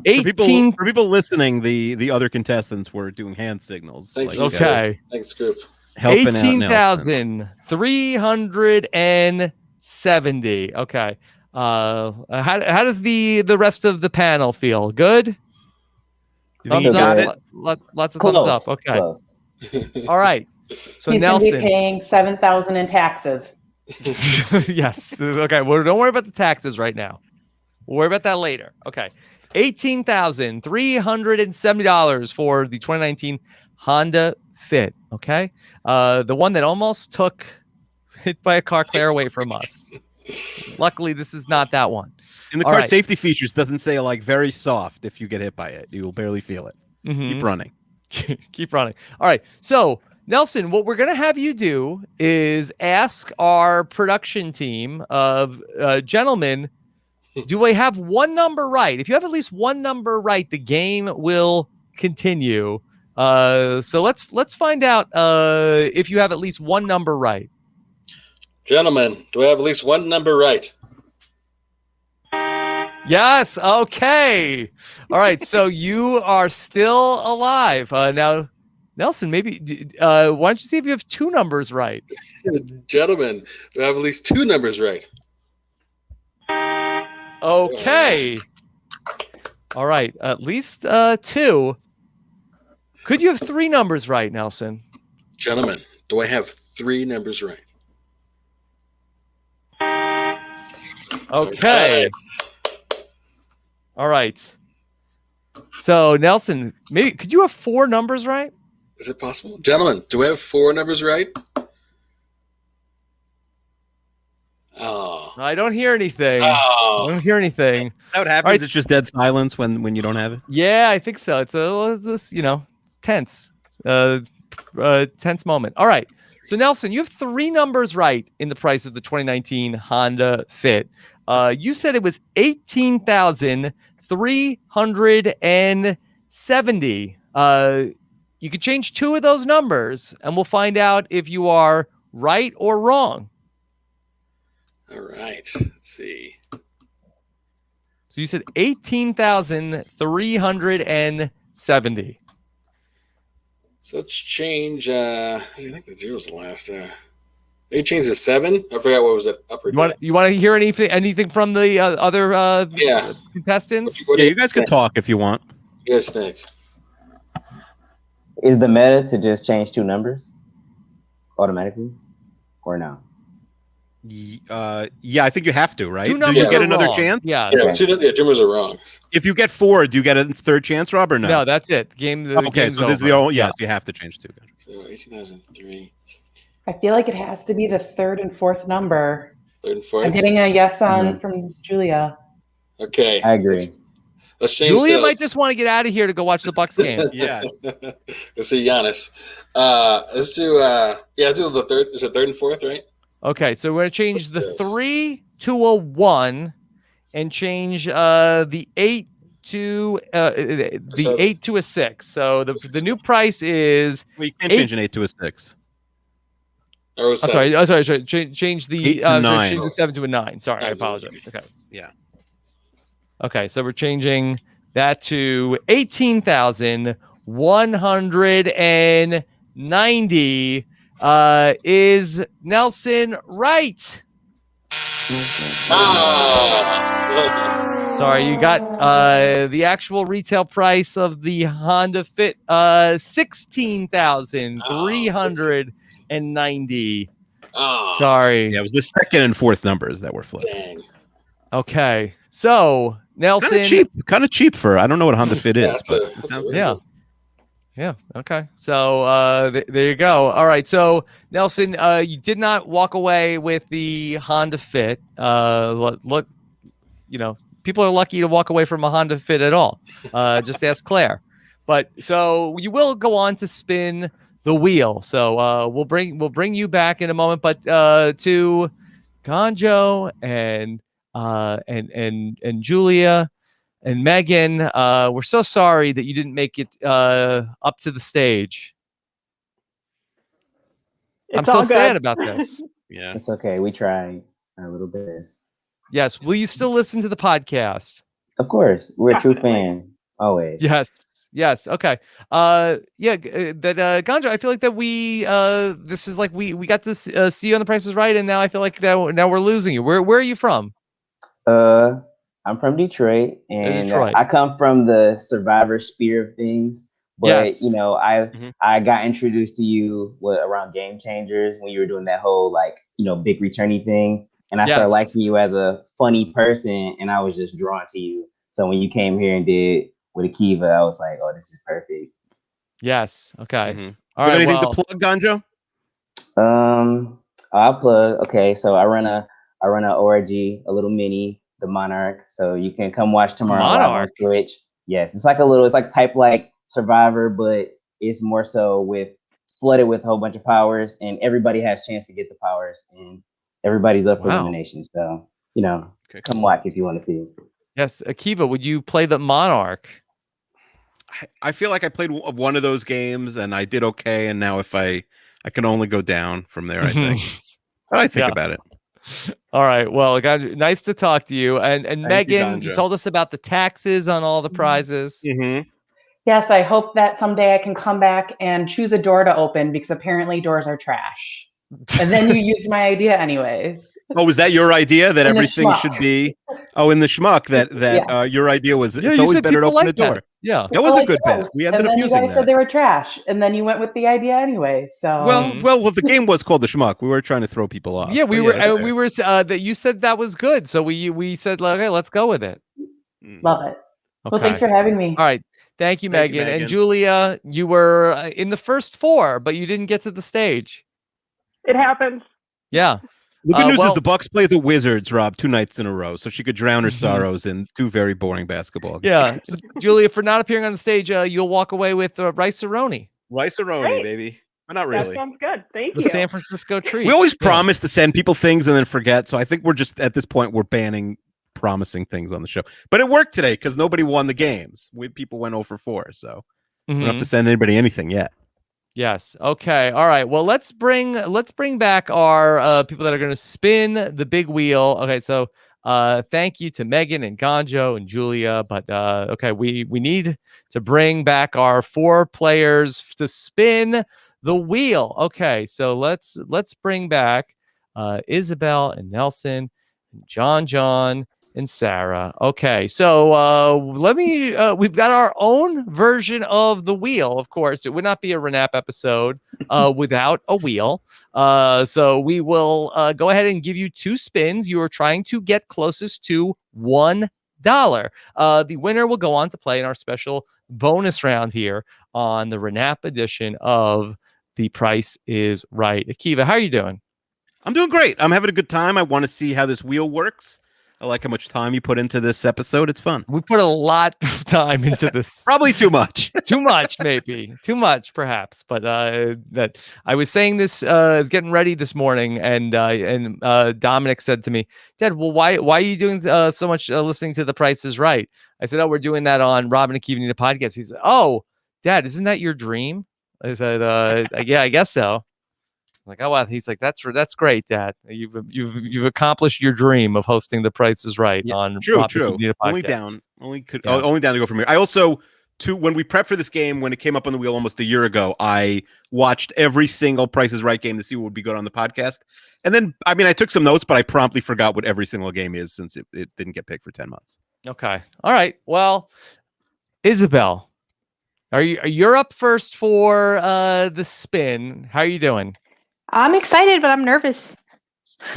For people listening, the other contestants were doing hand signals. Thank you. Okay. Thanks, group. 18,370. Okay. How does the rest of the panel feel? Good? Thumbs up. Lots of thumbs up. Okay. Close. All right. So He's Nelson, going to be paying $7,000 in taxes. yes. Okay. Well, don't worry about the taxes right now. We'll worry about that later. Okay. $18,370 for the 2019 Honda Fit. Okay. The one that almost took Hit by a Car Claire away from us. Luckily, this is not that one. And the All car right. safety features doesn't say like very soft if you get hit by it. You will barely feel it. Keep running. Keep running. All right. So, Nelson, what we're going to have you do is ask our production team of gentlemen, do I have one number right? If you have at least one number right, the game will continue. So let's find out if you have at least one number right. Gentlemen, do I have at least one number right? Yes. Okay. All right. So you are still alive. Now, Nelson, maybe why don't you see if you have two numbers right? Gentlemen, do I have at least two numbers right? Okay. All right, at least two. Could you have three numbers right, Nelson? Gentlemen, do I have three numbers right? Okay. All right. So Nelson, maybe could you have four numbers right? Is it possible? Gentlemen, do I have four numbers right? Oh. I don't hear anything. Oh. I don't hear anything. That what happens. All right. It's just dead silence when you don't have it. Yeah, I think so. It's this, it's tense. Tense moment. All right. So Nelson, you have three numbers right in the price of the 2019 Honda Fit. You said it was $18,370. You could change two of those numbers, and we'll find out if you are right or wrong. All right. Let's see. So you said 18,370. So let's change. I think the zero's the last. They changed to 7. I forgot what was it. Upper. You want to hear anything from the other Yeah. contestants? What do Yeah, you guys can talk if you want. you guys think? Is the meta to just change two numbers automatically, or no? Yeah, I think you have to, right? Two Do numbers you get are another wrong. chance? Yeah. Yeah, two numbers are wrong. If you get 4, do you get a third chance, Rob, or no? No, that's it. The Okay, game's so this is over. the only. Yes, you have to change 2. So 18,003. I feel like it has to be the third and fourth number. Third and fourth. I'm getting a yes on from Julia. Okay. I agree. Let's change. Julia those. might just want to get out of here to go watch the Bucks game. Yeah. Let's see Giannis. Let's do. Do the third. Is it third and fourth, right? Okay, so we're going to change the 3 to a 1 and change the 8 to the 8 to a 6. So the new price is Well, you can't change an 8 to a 6. Or was sorry. Change the 8 to 9. change the 7 to a 9. Sorry, I apologize. Okay. Yeah. Okay, so we're changing that to 18,190. Is Nelson right? Sorry, you got the actual retail price of the Honda Fit, $16,390. Oh, Sorry. Yeah, it was the second and fourth numbers that were flipped. dang. Okay, so Nelson, Kind of cheap for. I don't know what Honda Fit is, but That's a weird yeah. one. Yeah. Okay. So there you go. All right. So Nelson, you did not walk away with the Honda Fit. Look, people are lucky to walk away from a Honda Fit at all. Just ask Claire. But so you will go on to spin the wheel. So we'll bring you back in a moment. But to Gonjo and Julia and Megan, we're so sorry that you didn't make it up to the stage. I'm It's so all good. sad about this. yeah. It's okay. We tried our little best. Yes. Will you still listen to the podcast? Of course, we're a true fan. Always. Yes. Yes. Okay. Ganja, I feel like that we this is like we got to see you on The Price is Right, and now I feel like that now we're losing you. Where are you from? I'm from Detroit, and Detroit. I come from the Survivor sphere of things. But Yes. I got introduced to you around Game Changers when you were doing that whole big returny thing, and I started Yes. liking you as a funny person, and I was just drawn to you. So when you came here and did with Akiva, I was like, oh, this is perfect. Yes. Okay. Mhm. All You have right. anything Well, to plug, Gonjo? I'll plug. Okay, so I run a ORG, a little mini, the Monarch. So you can come watch tomorrow live on Monarch? Twitch. Yes, it's like type like Survivor, but it's more so flooded with a whole bunch of powers, and everybody has a chance to get the powers, and everybody's up for Wow. elimination. So Okay, come watch if you want to see it. yes. Akiva, would you play the Monarch? I feel like I played one of those games and I did okay, and now if I can only go down from there, I think. But I think Yeah. about it. All right. Well, Ganja, nice to talk to you. And Thank you, Megan, you Ganja. told us about the taxes on all the prizes. Mm-hmm. Yes, I hope that someday I can come back and choose a door to open because apparently doors are trash. And then you used my idea anyways. Oh, was that your idea that In the everything schmuck. should be? Oh, in the schmuck that Yes. your idea was. Yeah, It's you always said better to people open like a door. that. Yeah. That was a Like good bet. those. We ended and up then you using guys that. said they were trash. And then you went with the idea anyway. So Well, the game was called the schmuck. We were trying to throw people off. Yeah, we But were that's fair. we were that you said that was good, so we said, okay, let's go with it. love it. Well, Okay. thanks for having me. All right. Thank you, Thank you, Megan. And Megan. Julia, you were in the first 4, but you didn't get to the stage. It happens. Yeah. The good news well- is the Bucks play the Wizards, Rob, 2 nights in a row, so she could drown her sorrows in 2 very boring basketball games. Yeah. Julia, for not appearing on the stage, you'll walk away with rice-a-roni, Rice-a-roni, Great. baby. But not That really. sounds good. Thank the you. San Francisco treat. We always Yeah. promise to send people things and then forget, so I think we're just, at this point, we're banning promising things on the show. But it worked today because nobody won the games. People went 0 for 4, so we don't have Mhm. to send anybody anything yet. Yes. Okay. All right. Well, let's bring back our people that are going to spin the big wheel. Okay. So, thank you to Megan and Gonjo and Julia. But okay, we need to bring back our 4 players to spin the wheel. Okay. So let's bring back Isabel and Nelson, and John and Sarah. Okay, so let me. We've got our own version of the wheel. Of course, it would not be a RAANAP episode without a wheel. So we will go ahead and give you 2 spins. You are trying to get closest to $1. The winner will go on to play in our special bonus round here on the RAANAP edition of The Price Is Right. Akiva, how are you doing? I'm doing great. I'm having a good time. I want to see how this wheel works. I like how much time you put into this episode. It's fun. We put a lot of time into this. Probably too much. Too much, maybe. Too much, perhaps. But that I was saying this, is getting ready this morning, and Dominic said to me, "Dad, well, why are you doing so much listening to The Price Is Right?" I said, "Oh, we're doing that on Robin and Akiva Need a Podcast." He said, "Oh, Dad, isn't that your dream?" I said, "Yeah, I guess so." I'm like, oh wow. He's like, that's great, Dad. You've accomplished your dream of hosting The Price Is Right on True. Robin and Akiva Need a Podcast. Only down to go from here. I also, when we prepped for this game, when it came up on the wheel almost a year ago, I watched every single Price Is Right game to see what would be good on the podcast. And then, I mean, I took some notes, but I promptly forgot what every single game is since it didn't get picked for 10 months. Okay. All right. Well, Isabel, you're up first for the spin. How are you doing? I'm excited, but I'm nervous.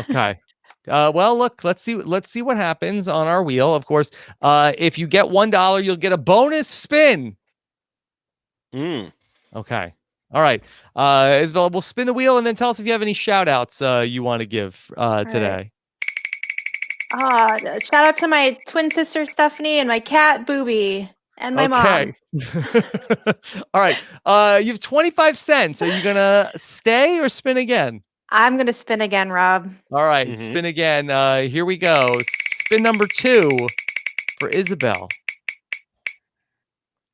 Okay. Well, look, let's see what happens on our wheel. Of course, if you get $1, you'll get a bonus spin. Okay. All right. Isabel, we'll spin the wheel and then tell us if you have any shout outs you want to give today. Shout out to my twin sister Stephanie and my cat Booby and my mom. All right. You have 25 cents. Are you gonna stay or spin again? I'm gonna spin again, Rob. All right, spin again. Here we go. Spin number 2 for Isabel.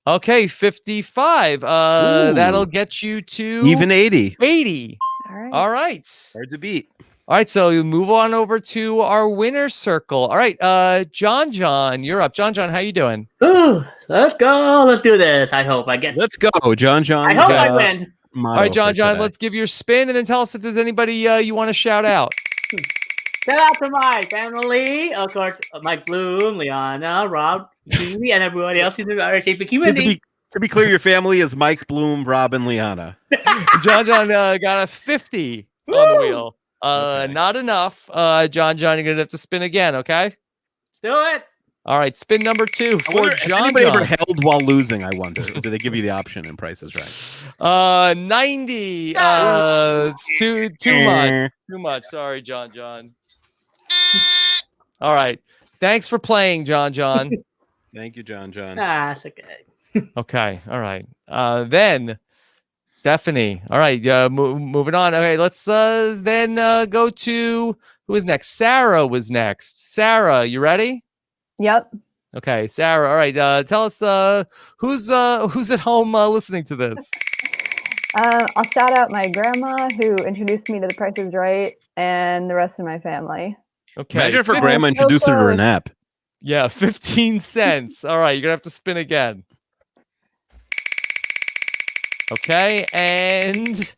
Okay, 55. That'll get you to even 80. 80. All right. All right. Hard to beat. All right, so you move on over to our winner circle. All right, John, you're up. John, how you doing? Ooh, let's go. Let's do this. I hope I get. Let's go, John. I hope I win. All right, John, let's give your spin and then tell us if there's anybody you want to shout out. Shout out to my family, of course, Mike Bloom, Liana, Rob, Kiwi, and everybody else in the RHAP community. To be clear, your family is Mike, Bloom, Rob, and Liana. John got a 50 on the wheel. Not enough. John, you're gonna have to spin again. Okay. Let's do it. All right, spin number 2 for John. Anybody ever held while losing? I wonder. Do they give you the option in Price Is Right? 90. It's too much. Too much. Sorry, John. All right. Thanks for playing, John. Thank you, John. That's okay. Okay. All right. Then Stephanie. All right. Moving on. Okay. Let's then go to who is next. Sarah was next. Sarah, you ready? Yep. Okay, Sarah. All right. Tell us who's at home listening to this. I'll shout out my grandma who introduced me to The Price Is Right and the rest of my family. Okay. Imagine if her grandma introduced her to RAANAP. Yeah, 15 cents. All right, you're gonna have to spin again. Okay, and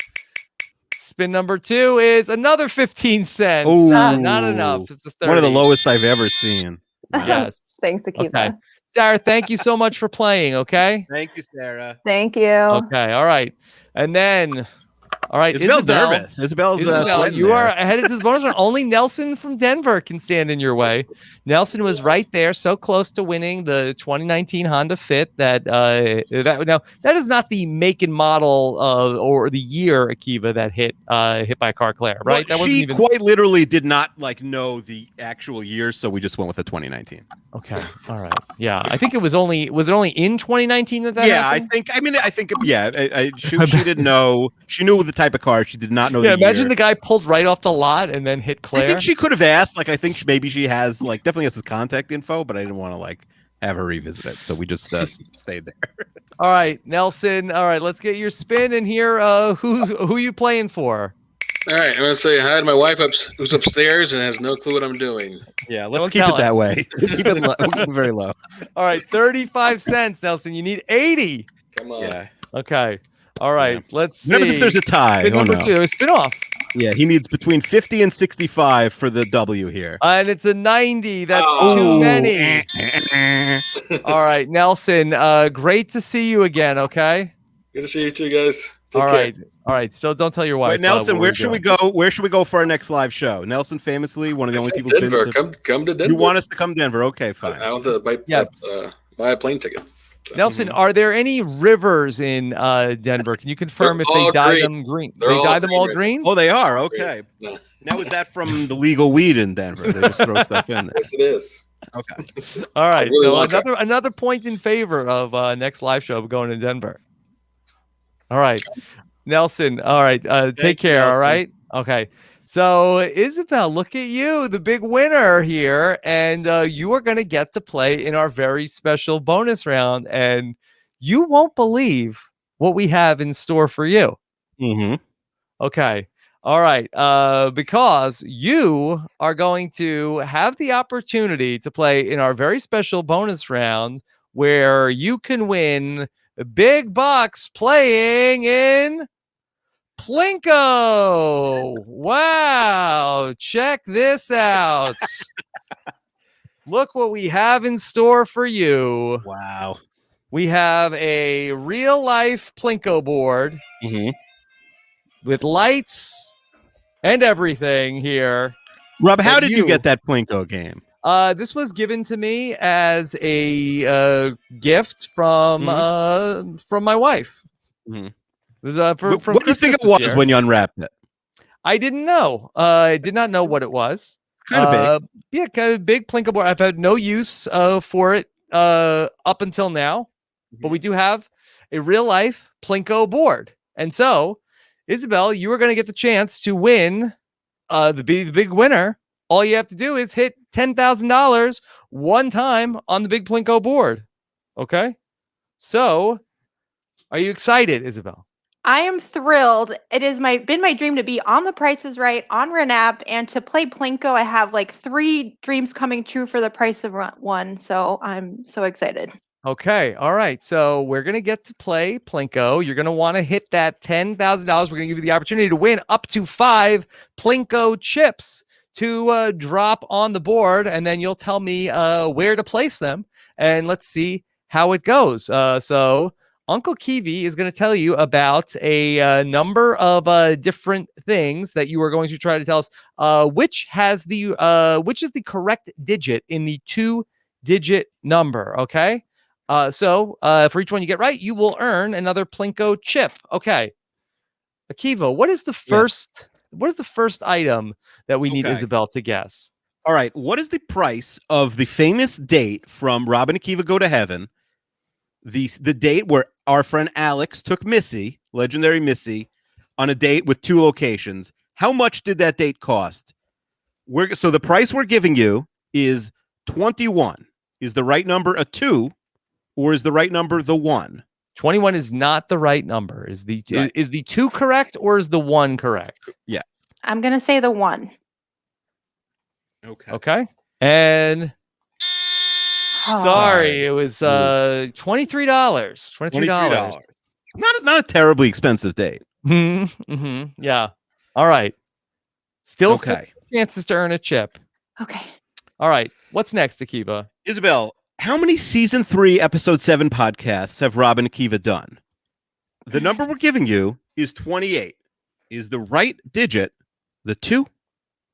spin number 2 is another 15 cents. Ooh. Not enough. It's a 30. One of the lowest I've ever seen. Wow. Yes. Thanks, Akiva. Okay. Sarah, thank you so much for playing, okay? Thank you, Sarah. Thank you. Okay, all right. And then, all right, Isabel's Isabel. nervous. Isabel's Isabel, sweating you there. are headed to the bonus round. Only Nelson from Denver can stand in your way. Nelson was right there, so close to winning the 2019 Honda Fit. That is not the make and model or the year, Akiva, that hit by a car, Claire, right? Well, that she quite literally did not know the actual year, so we just went with the 2019. Okay, all right, yeah. I think it was only in 2019 that happened? I think she didn't know. She knew the type of car. She did not know. Yeah, the imagine year. the guy pulled right off the lot and then hit Claire. I think she could have asked. I think maybe she has definitely has his contact info, but I didn't want to have her revisit it, so we just stayed there. All right, Nelson. All right, let's get your spin and hear who you playing for. All right, I'm going to say hi to my wife who's upstairs and has no clue what I'm doing. Yeah, let's keep it that way. Keep it low. Keep it very low. All right, 35 cents, Nelson. You need 80. Come on. Yeah. Okay. All right. Let's see. What happens if there's a tie? Spin number 2. Spin off. Yeah, he needs between 50 and 65 for the W here. And it's a 90. That's too many. All right, Nelson. Great to see you again. Okay. Good to see you too, guys. Take All care. right. All right. So don't tell your wife. Wait, Nelson, where should we go? Where should we go for our next live show? Nelson, famously one of the only people. Denver. Come to Denver. You want us to come to Denver? Okay, fine. I want to buy a plane ticket. So. Nelson, are there any rivers in Denver? Can you confirm if they dye them green? They dye them all green? Oh, they are. Okay. No. Now is that from the legal weed in Denver? They just throw stuff in there. Yes, it is. Okay. All right. Really So another point in favor of next live show going to Denver. All right, Nelson. All right. Take care. Nelson. All right. Okay. So Isabel, look at you, the big winner here, and you are going to get to play in our very special bonus round, and you won't believe what we have in store for you. Mm-hmm. Okay. All right. Because you are going to have the opportunity to play in our very special bonus round where you can win big bucks playing in Plinko. Wow. Check this out. Look what we have in store for you. Wow. We have a real life Plinko board with lights and everything here. Rob, how did you get that Plinko game? This was given to me as a gift from my wife. Mm-hmm. It was, from what do you think it was when you unwrapped it? I didn't know. I did not know what it was. Kind of big. Yeah, kind of big Plinko board. I've had no use for it up until now, but we do have a real life Plinko board. And so, Isabel, you are going to get the chance to win the big winner. All you have to do is hit $10,000 one time on the big Plinko board. Okay? So, are you excited, Isabel? I am thrilled. It has been my dream to be on The Price is Right, on RAANAP, and to play Plinko. I have 3 dreams coming true for the price of one, so I'm so excited. Okay, all right. So we're going to get to play Plinko. You're going to want to hit that $10,000. We're going to give you the opportunity to win up to 5 Plinko chips to drop on the board, and then you'll tell me where to place them, and let's see how it goes. So Uncle Kiwi is going to tell you about a number of different things that you are going to try to tell us which is the correct digit in the 2-digit number. Okay. So for each one you get right, you will earn another Plinko chip. Okay. Akiva, what is the first? What is the first item that we need Isabel to guess? All right. What is the price of the famous date from Rob and Akiva Go to Heaven? The date where our friend Alex took Missy, legendary Missy, on a date with 2 locations. How much did that date cost? So the price we're giving you is 21. Is the right number a 2, or is the right number the 1? 21 is not the right number. Is the 2 correct, or is the 1 correct? Yeah. I'm going to say the 1. Okay. Okay. And sorry, it was $23. $23. Not a terribly expensive date. Yeah. All right. Still Okay. 4 chances to earn a chip. Okay. All right. What's next, Akiva? Isabel, how many season 3, episode 7 podcasts have Rob and Akiva done? The number we're giving you is 28. Is the right digit the 2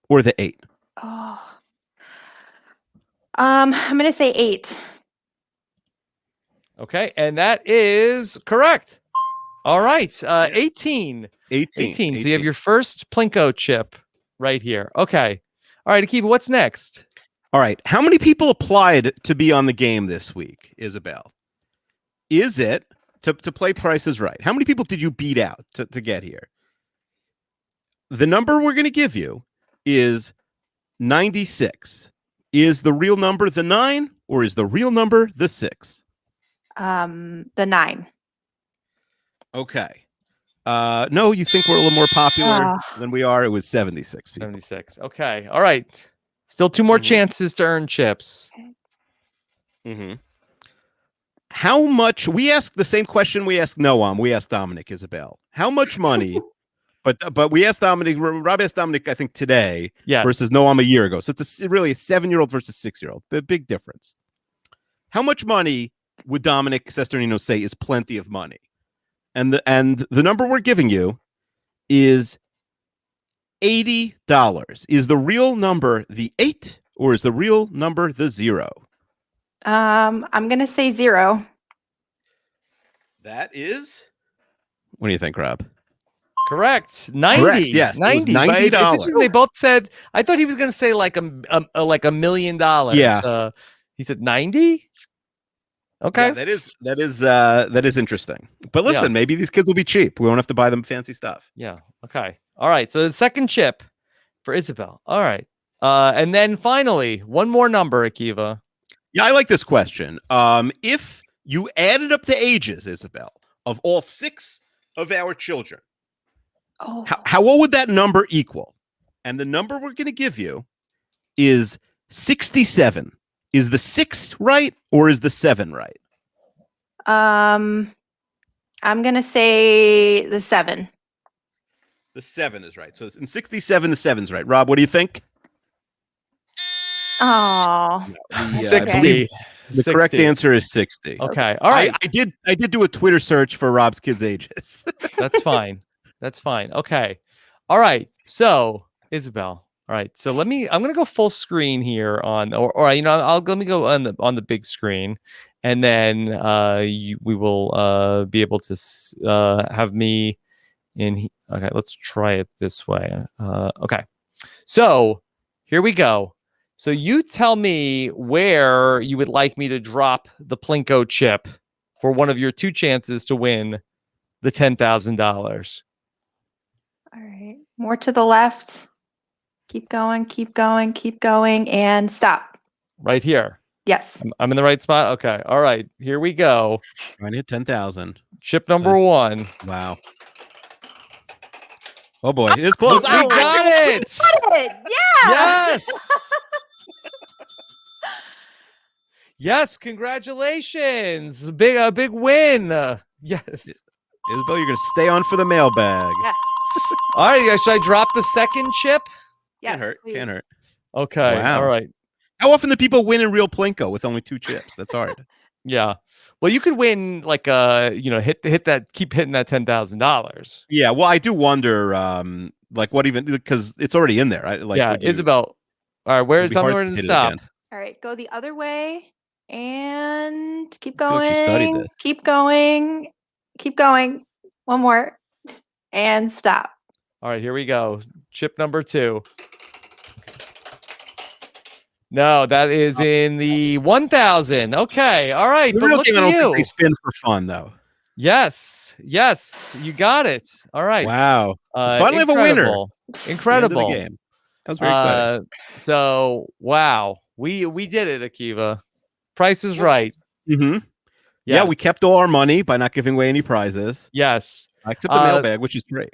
or the 8? Oh. I'm going to say 8. Okay, and that is correct. All right, 18. 18. So you have your first Plinko chip right here. Okay. All right, Akiva, what's next? All right. How many people applied to be on the game this week, Isabel? Is it to play Price is Right? How many people did you beat out to get here? The number we're going to give you is 96. Is the real number the 9 or is the real number the 6? The 9. Okay. No, you think we're a little more popular than we are. It was 76 people. 76. Okay. All right. Still 2 more chances to earn chips. Mm-hmm. How much? We asked the same question we asked Noam. We asked Dominic, Isabel. How much money? but we asked Dominic. Rob asked Dominic, I think today, versus Noam a year ago. So it's really a 7-year-old versus 6-year-old. Big difference. How much money would Dominic Sesternino say is plenty of money? And the number we're giving you is $80. Is the real number the 8 or is the real number the 0? I'm going to say 0. That is. What do you think, Rob? Correct. 90. Correct, yes. 90. $90. They both said. I thought he was going to say like $1 million. Yeah. He said 90. Okay. Yeah, that is interesting. But listen, maybe these kids will be cheap. We won't have to buy them fancy stuff. Yeah. Okay. All right. So the second chip for Isabel. All right. And then finally, one more number, Akiva. Yeah, I like this question. If you added up the ages, Isabel, of all 6 of our children, how old would that number equal? And the number we're going to give you is 67. Is the 6 right or is the 7 right? I'm going to say the 7. The 7 is right. So in 67, the 7's right. Rob, what do you think? Oh, 60. The correct answer is 60. Okay. All right. I did do a Twitter search for Rob's kids' ages. That's fine. That's fine. Okay. All right. So, Isabel. All right. So I'm going to go full screen here let me go on the big screen, and then we will be able to have me in. Okay. Let's try it this way. Okay. So here we go. So you tell me where you would like me to drop the Plinko chip for one of your 2 chances to win the $10,000. all right. More to the left. Keep going, keep going, keep going, and stop. Right here. Yes. I'm in the right spot. Okay. All right. Here we go. Trying to hit 10,000. Chip number 1. Wow. Oh boy, it's close. We got it. Yeah. Yes. Yes. Congratulations. A big win. Yes. Isabel, you're going to stay on for the mailbag. Yes. All right. Guys, should I drop the second chip? Yes. Can't hurt. Okay. Wow. All right. How often do people win in real Plinko with only 2 chips? That's hard. Yeah. Well, you could win like hit that, keep hitting that $10,000. Yeah. Well, I do wonder, what even, because it's already in there. Isabel. All right. Tell me where to stop. All right. Go the other way and keep I feel like she studied going. this. Keep going. Keep going. One more and stop. All right. Here we go. Chip number 2. No, that is in the 1,000. Okay. All right. The But real look game, I at don't think you. they spin for fun, though. Yes. You got it. All right. Wow. Finally have a winner. Incredible. The game. That was very exciting. So, wow. We did it, Akiva. Price is right. Mm-hmm. Yeah, we kept all our money by not giving away any prizes. Yes. Except the mailbag, which is great.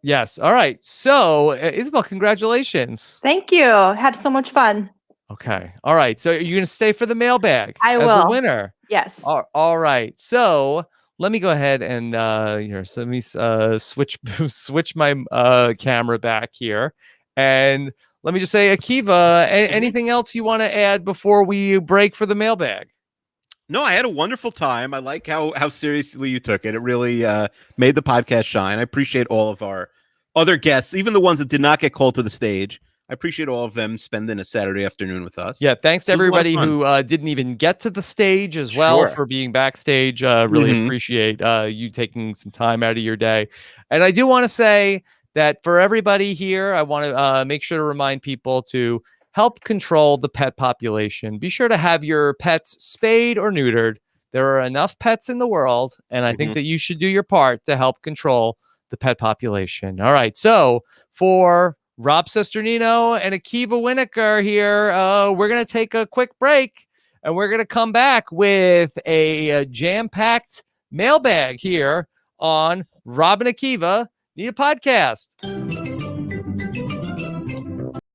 Yes. All right. So, Isabel, congratulations. Thank you. Had so much fun. Okay. All right. So, you're going to stay for the mailbag I as will. a winner. Yes. All right. So, let me go ahead and here. So let me switch my camera back here, and let me just say, Akiva, anything else you want to add before we break for the mailbag? No, I had a wonderful time. I like how seriously you took it. It really made the podcast shine. I appreciate all of our other guests, even the ones that did not get called to the stage. I appreciate all of them spending a Saturday afternoon with us. Yeah, thanks to This was a lot of everybody fun. who didn't even get to the stage as well Sure. for being backstage. Really appreciate you taking some time out of your day. And I do want to say that for everybody here, I want to make sure to remind people to help control the pet population. Be sure to have your pets spayed or neutered. There are enough pets in the world, and I think that you should do your part to help control the pet population. All right, so for Rob Sesternino and Akiva Winokur here, we're going to take a quick break, and we're going to come back with a jam-packed mailbag here on Rob and Akiva Need a Podcast.